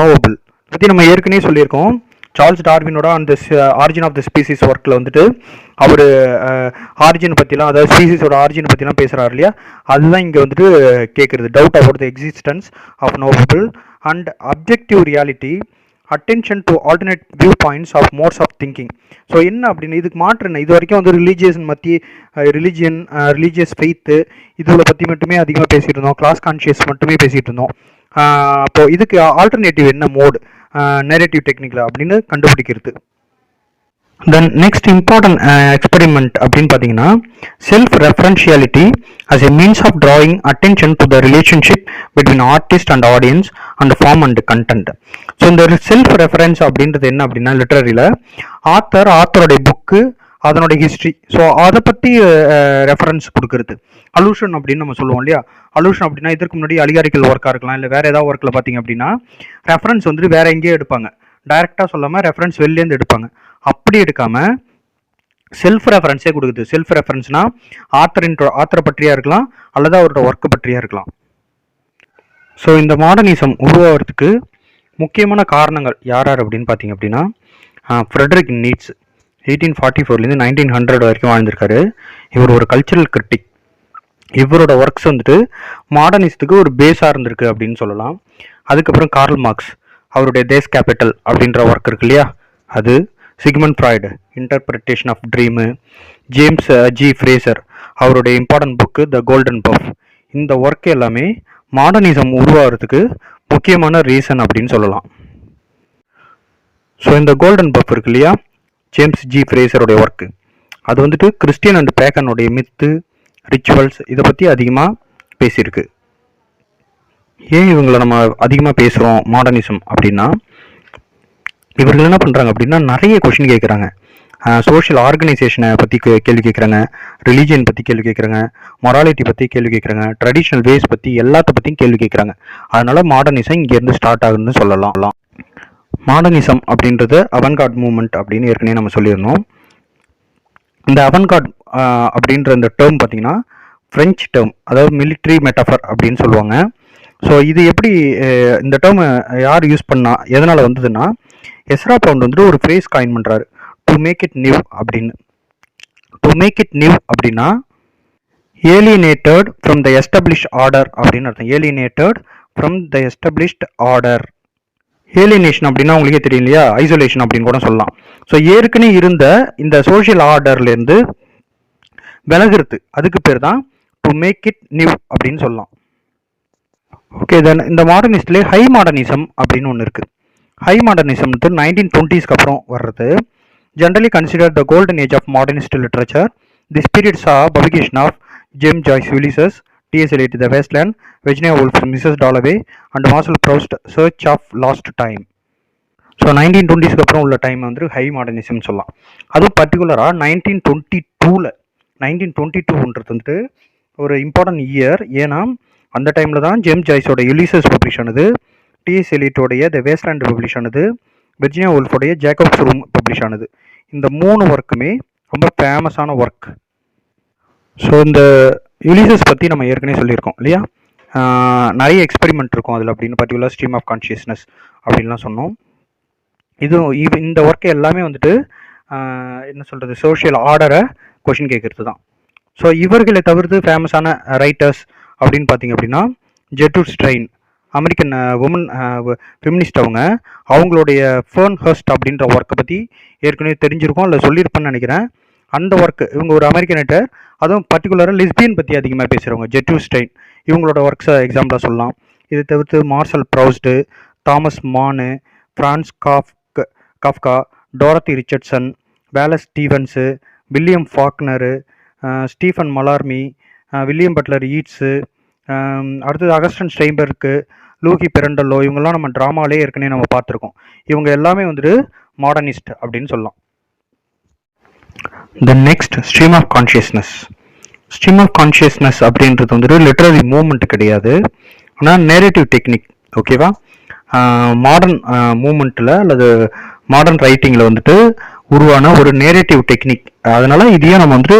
knowable பற்றி நம்ம ஏற்கனவே சொல்லியிருக்கோம். சார்ல்ஸ் டார்வினோட அந்த ஆரிஜின் ஆஃப் த ஸ்பீசிஸ் ஒர்க்கில் வந்துட்டு அவர் ஆரிஜின் பற்றிலாம், அதாவது ஸ்பீசிஸோட ஆரிஜின் பற்றிலாம் பேசுகிறாரு இல்லையா, அதுதான் இங்கே வந்துட்டு கேட்குறது. Doubt about the existence of knowable and objective reality, attention to alternate view points of modes of thinking. So என்ன அப்படின்னு இதுக்கு மாற்று என்ன, இது வரைக்கும் வந்து ரிலீஜியஸ் ஃபெய்த்து இதில் பற்றி மட்டுமே அதிகமாக பேசிகிட்டு இருந்தோம், கிளாஸ் கான்ஷியஸ் மட்டுமே பேசிகிட்டு இருந்தோம். அப்போது இதுக்கு ஆல்டர்னேட்டிவ் என்ன மோடு நரேட்டிவ் டெக்னிக்கில் அப்படின்னு கண்டுபிடிக்கிறது. தென் நெக்ஸ்ட் இம்பார்ட்டன்ட் எக்ஸ்பெரிமெண்ட் அப்படின்னு பார்த்தீங்கன்னா, self ரெஃபரன்ஷியாலிட்டி as a means of drawing attention to the relationship between artist and audience and form and content. So இந்த செல்ஃப் ரெஃபரன்ஸ் அப்படின்றது என்ன அப்படின்னா, லிட்ரரியில் ஆத்தரோடைய புக்கு, அதனோட ஹிஸ்ட்ரி, ஸோ அதை பற்றி ரெஃபரன்ஸ் கொடுக்கறது. அலூஷன் அப்படின்னு நம்ம சொல்லுவோம் இல்லையா, அலூஷன் அப்படின்னா இதற்கு முன்னாடி அலிகாரிக்கல் ஒர்க்காக இருக்கலாம், இல்லை வேறு ஏதாவது ஒர்க்கில் பார்த்தீங்க அப்படின்னா ரெஃபரன்ஸ் வந்துட்டு வேறு எங்கேயோ எடுப்பாங்க, டைரெக்டாக சொல்லாமல் ரெஃபரன்ஸ் வெளிலேருந்து எடுப்பாங்க. அப்படி எடுக்காமல் செல்ஃப் ரெஃபரன்ஸே கொடுக்குது. செல்ஃப் ரெஃபரன்ஸ்னால் ஆத்தரை பற்றியாக இருக்கலாம் அல்லது அவரோட ஒர்க்கு பற்றியாக இருக்கலாம். ஸோ இந்த மாடர்னிசம் உருவாகிறதுக்கு முக்கியமான காரணங்கள் யார் யார் அப்படின்னு பார்த்தீங்க அப்படின்னா, ஃப்ரெட்ரிக் நீட்ஸ் 1844 1900 வரைக்கும் வாழ்ந்திருக்காரு. இவர் ஒரு கல்ச்சரல் கிரிட்டிக். இவரோட ஒர்க்ஸ் வந்துட்டு மாடர்னிஸ்டுக்கு ஒரு பேஸாக இருந்திருக்கு அப்படின்னு சொல்லலாம். அதுக்கப்புறம் கார்ல் மார்க்ஸ், அவருடைய தேஸ் கேபிட்டல் அப்படின்ற ஒர்க் இருக்கு இல்லையா அது. Sigmund Freud, interpretation of dream. James G Frazer, அவருடைய important book the Golden Bough. இந்த ஒர்க் எல்லாமே மாடர்னிசம் உருவாகிறதுக்கு முக்கியமான ரீசன் அப்படின்னு சொல்லலாம். ஸோ இந்த கோல்டன் பஃப் இருக்கு இல்லையா, ஜேம்ஸ் ஜி ஃப்ரேசருடைய ஒர்க்கு, அது வந்துட்டு கிறிஸ்டியன் அண்ட் பேக்கனுடைய மித்து, ரிச்சுவல்ஸ் இதை பற்றி அதிகமாக பேசியிருக்கு. ஏன் இவங்களை நம்ம அதிகமாக பேசுகிறோம் மாடர்னிசம் அப்படின்னா, இவர்கள் என்ன பண்ணுறாங்க அப்படின்னா நிறைய கொஷின் கேட்குறாங்க. சோஷியல் ஆர்கனைசேஷனை பற்றி கேள்வி கேட்குறாங்க, ரிலீஜியன் பற்றி கேள்வி கேட்குறாங்க, மொராலிட்டி பற்றி கேள்வி கேட்குறாங்க, ட்ரெடிஷ்னல் வேஸ் பற்றி எல்லாத்த பற்றியும் கேள்வி கேட்குறாங்க. அதனால மாடர்னிசம் இங்கேருந்து ஸ்டார்ட் ஆகுதுன்னு சொல்லலாம். மாடர்னிசம் அப்படின்றது அவன்கார்ட் மூவ்மெண்ட் அப்படின்னு ஏற்கனவே நம்ம சொல்லியிருந்தோம். இந்த அவன்கார்ட் அப்படின்ற இந்த டேர்ம் பார்த்தீங்கன்னா ஃப்ரெஞ்ச் டேர்ம், அதாவது மிலிட்ரி மெட்டாஃபர் அப்படின்னு சொல்லுவாங்க. ஸோ இது எப்படி இந்த டேர்மை யார் யூஸ் பண்ணா, எதனால் வந்ததுன்னா, எஸ்ரா பவுண்ட் வந்துட்டு ஒரு ஃப்ரேஸ் காயின் பண்ணுறாரு, டு மேக் இட் நியூ அப்படின்னு. டு மேக் இட் நியூ அப்படின்னா alienated from the establish order அப்படின்னு அர்த்தம். Alienated from the established order. Alienation அப்படின்னா உங்களுக்கே தெரியும் இல்லையா, ஐசோலேஷன் அப்படின்னு கூட சொல்லலாம். ஸோ ஏற்கனவே இருந்த இந்த சோஷியல் ஆர்டர்லேருந்து விலகுறது, அதுக்கு பேர் தான் டு மேக் இட் நியூ அப்படின்னு சொல்லலாம். ஓகே, தென் இந்த மாடர்னிஸ்ட்லேயே ஹை மாடர்னிசம் அப்படின்னு ஒன்று இருக்குது. ஹை மாடர்னிசம் 1920s அப்புறம் வர்றது. Generally consider the golden age of modernist literature. This period saw publication of James Joyce Ulysses, T.S. Eliot The Wasteland, Virginia Woolf Mrs. Dalloway and Marcel Proust Search of Lost Time. So 1920s அப்புறம் உள்ள time வந்து high மாடர்னிசம்னு சொல்லலாம். அதுவும் பர்டிகுலராக 1922ன்றது வந்துட்டு ஒரு important year. ஏன்னா அந்த டைமில் தான் ஜேம்ஸ் ஜாய்ஸோட யுலிசஸ் பப்ளிஷ் ஆனது, டிஎஸ் எலியட்டோடைய த வேஸ்ட்லேண்ட் பப்ளிஷ் ஆனது, விர்ஜினியா வுல்ஃபோடைய ஜேக்கப்ஸ் ரூம் பப்ளிஷ் ஆனது. இந்த 3 ஒர்க்குமே ரொம்ப ஃபேமஸான ஒர்க். ஸோ இந்த யுலிசஸ் பற்றி நம்ம ஏற்கனவே சொல்லியிருக்கோம் இல்லையா, நிறைய எக்ஸ்பெரிமெண்ட் இருக்கும் அதில் அப்படின்னு, பர்டிகுலர் ஸ்ட்ரீம் ஆஃப் கான்ஷியஸ்னஸ் அப்படின்லாம் சொன்னோம். இந்த ஒர்க்கு எல்லாமே வந்துட்டு என்ன சொல்கிறது, சோஷியல் ஆர்டரை கொஷின் கேட்குறது தான். ஸோ இவர்களை தவிர்த்து ஃபேமஸான ரைட்டர்ஸ் அப்படின்னு பார்த்தீங்க அப்படின்னா, Gertrude strain, American woman feminist. அவங்களுடைய ஃபர்ன் ஹர்ஸ்ட் அப்படின்ற ஒர்க்கை பற்றி ஏற்கனவே தெரிஞ்சிருக்கோம், இல்லை சொல்லியிருப்பேன்னு நினைக்கிறேன். அந்த ஒர்க்கு, இவங்க ஒரு அமெரிக்கன் ரைட்டர், அதுவும் பர்டிகுலராக லிஸ்பியன் பற்றி அதிகமாக பேசுகிறவங்க ஜெட்யூ ஸ்டெயின் இவங்களோட ஒர்க்ஸை எக்ஸாம்பிளாக சொல்லலாம். இது தவிர்த்து Marcel Proust, Thomas Mann, Franz Kafka, Dorothy Richardson, Wallace Stevens, William Faulkner, Stephane Mallarme, William Butler Yeats, அடுத்தது அகஸ்டன் ஸ்டெயின்பர்க்கு, லூகி பெரண்டல்லோ, இவங்கெல்லாம் நம்ம ட்ராமாலே ஏற்கனவே நம்ம பார்த்துருக்கோம். இவங்க எல்லாமே வந்துட்டு மாடர்னிஸ்ட் அப்படின்னு சொல்லலாம். The next stream of consciousness. Stream of consciousness அப்படின்றது வந்துட்டு லிட்ரரி மூவ்மெண்ட் கிடையாது, ஆனால் நேரேட்டிவ் டெக்னிக். ஓகேவா? மாடர்ன் மூமெண்ட்டில் அல்லது மாடர்ன் ரைட்டிங்கில் வந்துட்டு உருவான ஒரு நேரேட்டிவ் டெக்னிக். அதனால இதையும் நம்ம வந்துட்டு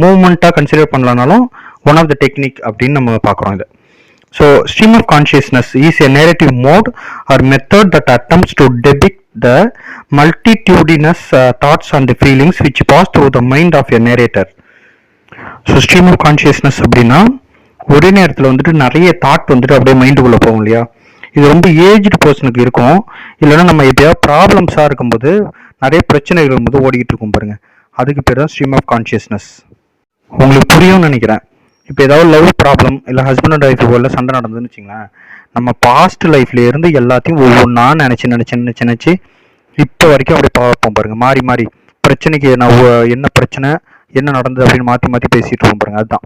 மூவ்மெண்ட்டாக கன்சிடர் பண்ணலனாலும் ஒன் ஆஃப் த டெக்னிக் அப்படின்னு நம்ம பார்க்குறோம் இதை. So stream of consciousness is a narrative mode or method that attempts to depict the multitudinous thoughts and feelings which pass through the mind of a narrator. So stream of consciousness அப்படின்னா ஒரே நேரத்தில் வந்துட்டு நிறைய thought வந்துட்டு அப்படியே மைண்டுக்குள்ளே போகும் இல்லையா? இது ரொம்ப ஏஜ்டு பர்சனுக்கு இருக்கும். இல்லைன்னா நம்ம எப்பயாவது ப்ராப்ளம்ஸாக இருக்கும்போது நிறைய பிரச்சனைகள் இருக்கும்போது ஓடிக்கிட்டு இருக்கும் பாருங்க, அதுக்கு பேர் தான் ஸ்ட்ரீம் ஆஃப் கான்ஷியஸ்னஸ். உங்களுக்கு புரியும்னு நினைக்கிறேன். இப்போ ஏதாவது லவ் ப்ராப்ளம் இல்லை ஹஸ்பண்ட் அண்ட் ஒய்ஃப் உள்ள சண்டை நடந்ததுன்னு வச்சுங்களேன், நம்ம பாஸ்ட் லைஃப்ல இருந்து எல்லாத்தையும் ஒவ்வொன்றா நினச்சி இப்போ வரைக்கும் அப்படி பார்ப்போம் பாருங்க, மாறி மாறி பிரச்சனைக்கு என்ன பிரச்சனை என்ன நடந்தது அப்படின்னு மாற்றி பேசிட்டு இருக்கோம் பாருங்க. அதுதான்.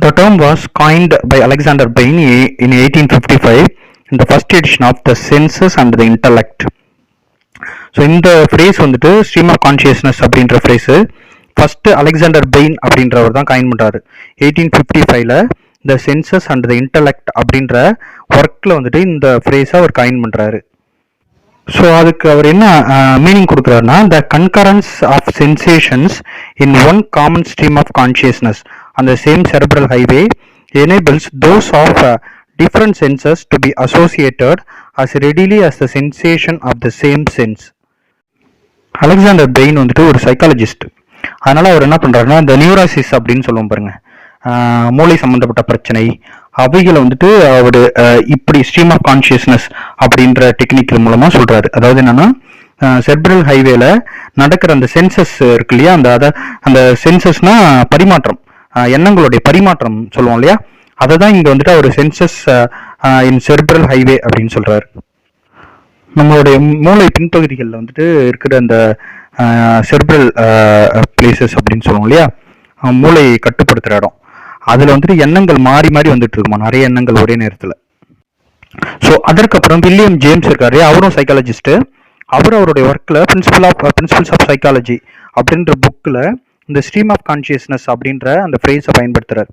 The term was coined by Alexander Bain in 1855 in the first edition of The Senses and the Intellect. So இந்த ஃப்ரேஸ் வந்துட்டு ஸ்ட்ரீம் ஆஃப் கான்ஷியஸ்னஸ் அப்படின்ற ஃப்ரேஸு ஃபர்ஸ்ட் அலெக்சாண்டர் பெயின் அப்படின்றவர் தான் காயின் பண்ணுறாரு 1855ல. The senses and the intellect அப்படின்ற ஒர்க்கில் வந்துட்டு இந்த ஃப்ரேஸை அவர் காயின் பண்ணுறாரு. ஸோ அதுக்கு அவர் என்ன மீனிங் கொடுக்குறாருன்னா, the concurrence of sensations in one common stream of consciousness அந்த same cerebral highway enables those of different senses to be associated as readily as the sensation of the same sense. Alexander Bain வந்துட்டு ஒரு psychologist. அதனால அவர் என்ன பண்றாருன்னா, இந்த neurosis அப்படின்னு சொல்லுவோம் பாருங்க, மூளை சம்பந்தப்பட்ட பிரச்சனை, அவைகளை வந்துட்டு அவர் இப்படி ஸ்ட்ரீம் ஆஃப் கான்ஷியஸ்னஸ் அப்படின்ற டெக்னிக் மூலமா சொல்றாரு. அதாவது என்னன்னா, செரிப்ரல் ஹைவேல நடக்கிற அந்த சென்சஸ் இருக்கு இல்லையா, அந்த சென்சஸ்னா பரிமாற்றம், எண்ணங்களுடைய பரிமாற்றம் சொல்லுவோம் இல்லையா, அதை தான் இங்க வந்துட்டு அவர் சென்சஸ் இன் செரிப்ரல் ஹைவே அப்படின்னு சொல்றாரு. நம்மளுடைய மூளை பின்பகுதிகளில் வந்துட்டு இருக்கிற அந்த செரிப்ரல் பிளேசஸ் அப்படின்னு சொல்லுவோம் இல்லையா, மூளையை கட்டுப்படுத்துகிற இடம், அதில் வந்துட்டு எண்ணங்கள் மாறி மாறி வந்துட்டு இருக்குமா, நிறைய எண்ணங்கள் ஒரே நேரத்தில். ஸோ அதற்கப்புறம் வில்லியம் ஜேம்ஸ் இருக்காரு, அவரும் சைக்காலஜிஸ்ட். அவருடைய ஒர்க்கில் பிரின்சிபல்ஸ் ஆஃப் சைக்காலஜி அப்படின்ற புக்கில் இந்த ஸ்ட்ரீம் ஆஃப் கான்ஷியஸ்னஸ் அப்படின்ற அந்த ஃப்ரேஸை பயன்படுத்துறாரு.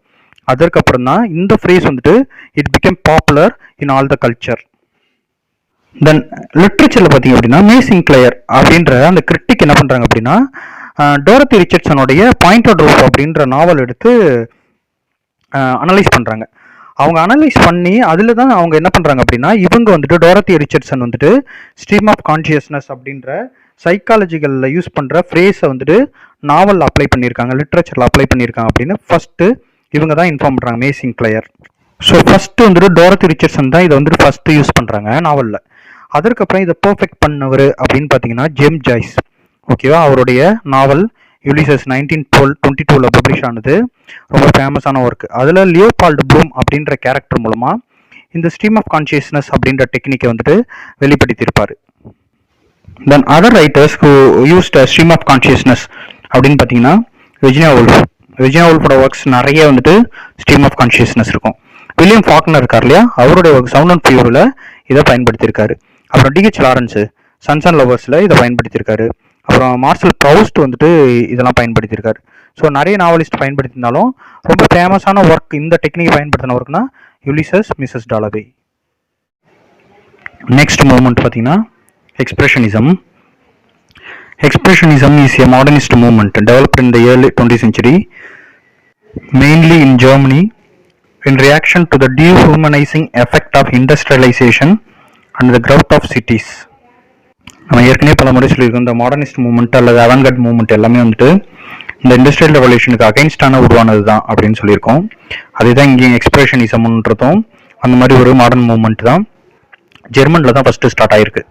அதற்கப்புறம் தான் இந்த ஃப்ரேஸ் வந்துட்டு it became popular in all the culture. Then லிட்ரேச்சரில் பார்த்தீங்க அப்படின்னா, சின்க்ளையர் அப்படின்ற அந்த கிரிட்டிக் என்ன பண்ணுறாங்க அப்படின்னா, டோரத்தி ரிச்சர்ட்சனுடைய பாயிண்ட் ஆஃப் ரூஃப் அப்படின்ற நாவல் எடுத்து அனலைஸ் பண்ணுறாங்க. அவங்க அனலைஸ் பண்ணி அதில் தான் அவங்க என்ன பண்ணுறாங்க அப்படின்னா, இவங்க வந்துட்டு டோரத்தி ரிச்சர்ட்சன் வந்துட்டு ஸ்ட்ரீம் ஆஃப் கான்ஷியஸ்னஸ் அப்படின்ற சைக்காலஜிகளில் யூஸ் பண்ணுற ஃப்ரேஸை வந்துட்டு நாவலில் அப்ளை பண்ணியிருக்காங்க, லிட்ரேச்சரில் அப்ளை பண்ணியிருக்காங்க அப்படின்னு ஃபஸ்ட்டு இவங்க தான் இன்ஃபார்ம் பண்ணுறாங்க, சின்க்ளையர். ஸோ ஃபஸ்ட்டு வந்துட்டு டோரத்தி ரிச்சர்ட்சன் தான் இதை வந்துட்டு ஃபஸ்ட்டு யூஸ் பண்ணுறாங்க நாவலில். அதற்கப்புறம் இதை பர்ஃபெக்ட் பண்ணவர் அப்படின்னு பார்த்தீங்கன்னா ஜேம்ஸ் ஜாய்ஸ். ஓகேவா? அவருடைய நாவல் யுலிசஸ் 1922 பப்ளிஷ் ஆனது, ரொம்ப ஃபேமஸான ஒர்க். அதில் லியோபால்டு ப்ளூம் அப்படின்ற கேரக்டர் மூலமாக இந்த ஸ்ட்ரீம் ஆஃப் கான்ஷியஸ்னஸ் அப்படின்ற டெக்னிக்கை வந்துட்டு வெளிப்படுத்தியிருப்பார். Then other writers who used stream of consciousness அப்படின்னு பார்த்தீங்கன்னா விர்ஜினியா வுல்ஃபோட ஒர்க்ஸ் நிறைய வந்துட்டு ஸ்ட்ரீம் ஆஃப் கான்ஷியஸ்னஸ் இருக்கும். வில்லியம் ஃபாக்னர் இருக்கார் இல்லையா, அவருடைய ஒர்க் சவுண்ட் அண்ட் ஃபியூரில் இதை பயன்படுத்தியிருக்காரு. அப்புறம் டிஹெச் லாரன்ஸு சன்ஸ் அண்ட் லவர்ஸில் இதை பயன்படுத்தியிருக்காரு. அப்புறம் மார்சல் ப்ரௌஸ்ட் வந்துட்டு இதெல்லாம் பயன்படுத்தியிருக்காரு. ஸோ நிறைய நாவலிஸ்ட் பயன்படுத்தியிருந்தாலும் ரொம்ப ஃபேமஸான ஒர்க் இந்த டெக்னிக் பயன்படுத்தின ஒர்க்னா யுலிசஸ், மிஸ்ஸஸ் டாலவே. நெக்ஸ்ட் மூவ்மெண்ட் பார்த்தீங்கன்னா expressionism. Expressionism is a modernist movement developed in the early 20th century, mainly in Germany, in reaction to the dehumanizing effect of industrialization and the growth of cities. நம்ம ஏற்கனவே பல முறை சொல்லியிருக்கோம், இந்த modernist movement அல்லது Avangard movement எல்லாமே வந்துட்டு இந்த இண்டஸ்ட்ரியல் ரெவல்யூஷனுக்கு அகைன்ஸ்டான உருவானது தான் அப்படின்னு சொல்லியிருக்கோம். அதுதான் இங்கேயும் எக்ஸ்பிரஷனிசம்ன்றதும் அந்த மாதிரி ஒரு மாடர்ன் மூவ்மெண்ட் தான். ஜெர்மனில் தான் ஃபஸ்ட்டு ஸ்டார்ட் ஆயிருக்கு.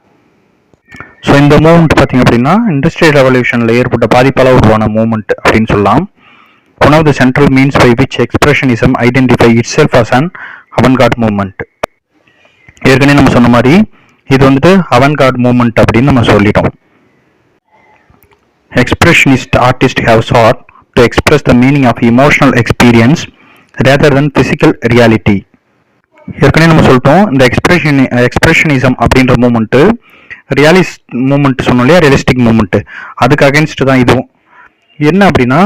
ஸோ இந்த மூமெண்ட் பார்த்தீங்க அப்படின்னா இண்டஸ்ட்ரியல் ரெவல்யூஷனில் ஏற்பட்ட பாதிப்பால் உருவான மூமெண்ட் அப்படின்னு சொல்லலாம். One of the central means by which expressionism identify itself as an avant garde movement. ஏற்கனவே நம்ம சொன்ன மாதிரி இது வந்துட்டு அவன்கார்ட் மூமெண்ட் அப்படின்னு நம்ம சொல்லிட்டோம். Expressionist artist have sought to express the meaning of emotional experience rather than physical reality. ஏற்கனவே நம்ம சொல்லிட்டோம் இந்த எக்ஸ்பிரஷனிசம் அப்படின்ற மூமெண்ட்டு ரியாலிஸ்ட் மூமெண்ட் சொன்னோம் இல்லையா, ரியலிஸ்டிக் மூமெண்ட், அதுக்கு அகேன்ஸ்ட் தான் இதுவும். என்ன அப்படின்னா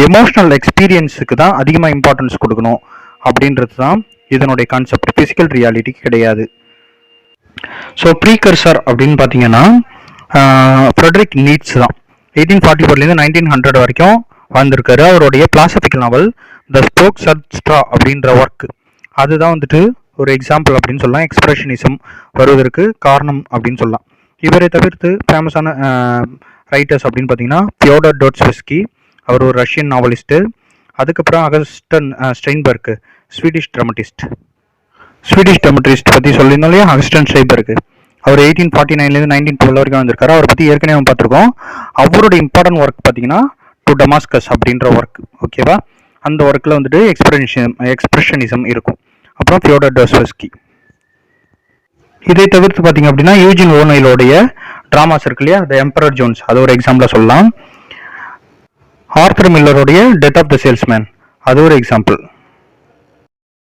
எமோஷனல் எக்ஸ்பீரியன்ஸுக்கு தான் அதிகமாக இம்பார்ட்டன்ஸ் கொடுக்கணும் அப்படின்றது தான் இதனுடைய கான்செப்ட், ஃபிசிக்கல் ரியாலிட்டிக்கு கிடையாது. ஸோ ப்ரீகர்சர் அப்படின்னு பார்த்தீங்கன்னா ஃப்ரெட்ரிக் நீட்ஸ் தான். 1844லேருந்து 1900 வரைக்கும் வாழ்ந்திருக்காரு. அவருடைய கிளாசிபிக்கல் நாவல் த ஸ்போக் சட்ஸ்ட்ரா அப்படின்ற ஒர்க், அதுதான் வந்துட்டு ஒரு எக்ஸாம்பிள் அப்படின்னு சொல்லலாம், எக்ஸ்பிரஷனிசம் வருவதற்கு காரணம் அப்படின்னு சொல்லலாம். இவரை தவிர்த்து ஃபேமஸான ரைட்டர்ஸ் அப்படின்னு பார்த்தீங்கன்னா ஃபியோடர் டாஸ்டாய்ஸ்கி, அவர் ஒரு ரஷ்யன் நாவலிஸ்ட்டு. அதுக்கப்புறம் அகஸ்டன் ஸ்டெயின்பர்க், ஸ்வீடிஷ் ட்ராமட்டிஸ்ட் பற்றி சொல்லியிருந்தோம் இல்லையா, அகஸ்டன் ஸ்டெயின்பர்க். அவர் 1849லேருந்து 1912 வரைக்கும் வந்திருக்காரு. அவரை பற்றி ஏற்கனவே நம்ம பார்த்துருக்கோம். அவரோட இம்பார்ட்டன்ட் ஒர்க் பார்த்தீங்கன்னா டு டமாஸ்கஸ் அப்படின்ற ஒர்க், ஓகேவா. அந்த ஒர்க்கில் வந்துட்டு எக்ஸ்பிரஷனிசம் இருக்கும். அப்புறம் ஃபியோடர் டாஸ்டாய்ஸ்கி. இதை தவிர்த்து பார்த்தீங்க அப்படின்னா யூஜின் ஓநெயிலோடைய ட்ராமாஸ் இருக்கு இல்லையா, த எம்பரர் ஜோன்ஸ், அது ஒரு எக்ஸாம்பிளாக சொல்லலாம். ஆர்தர் மில்லருடைய டெத் ஆஃப் த சேல்ஸ்மேன், அது ஒரு எக்ஸாம்பிள்.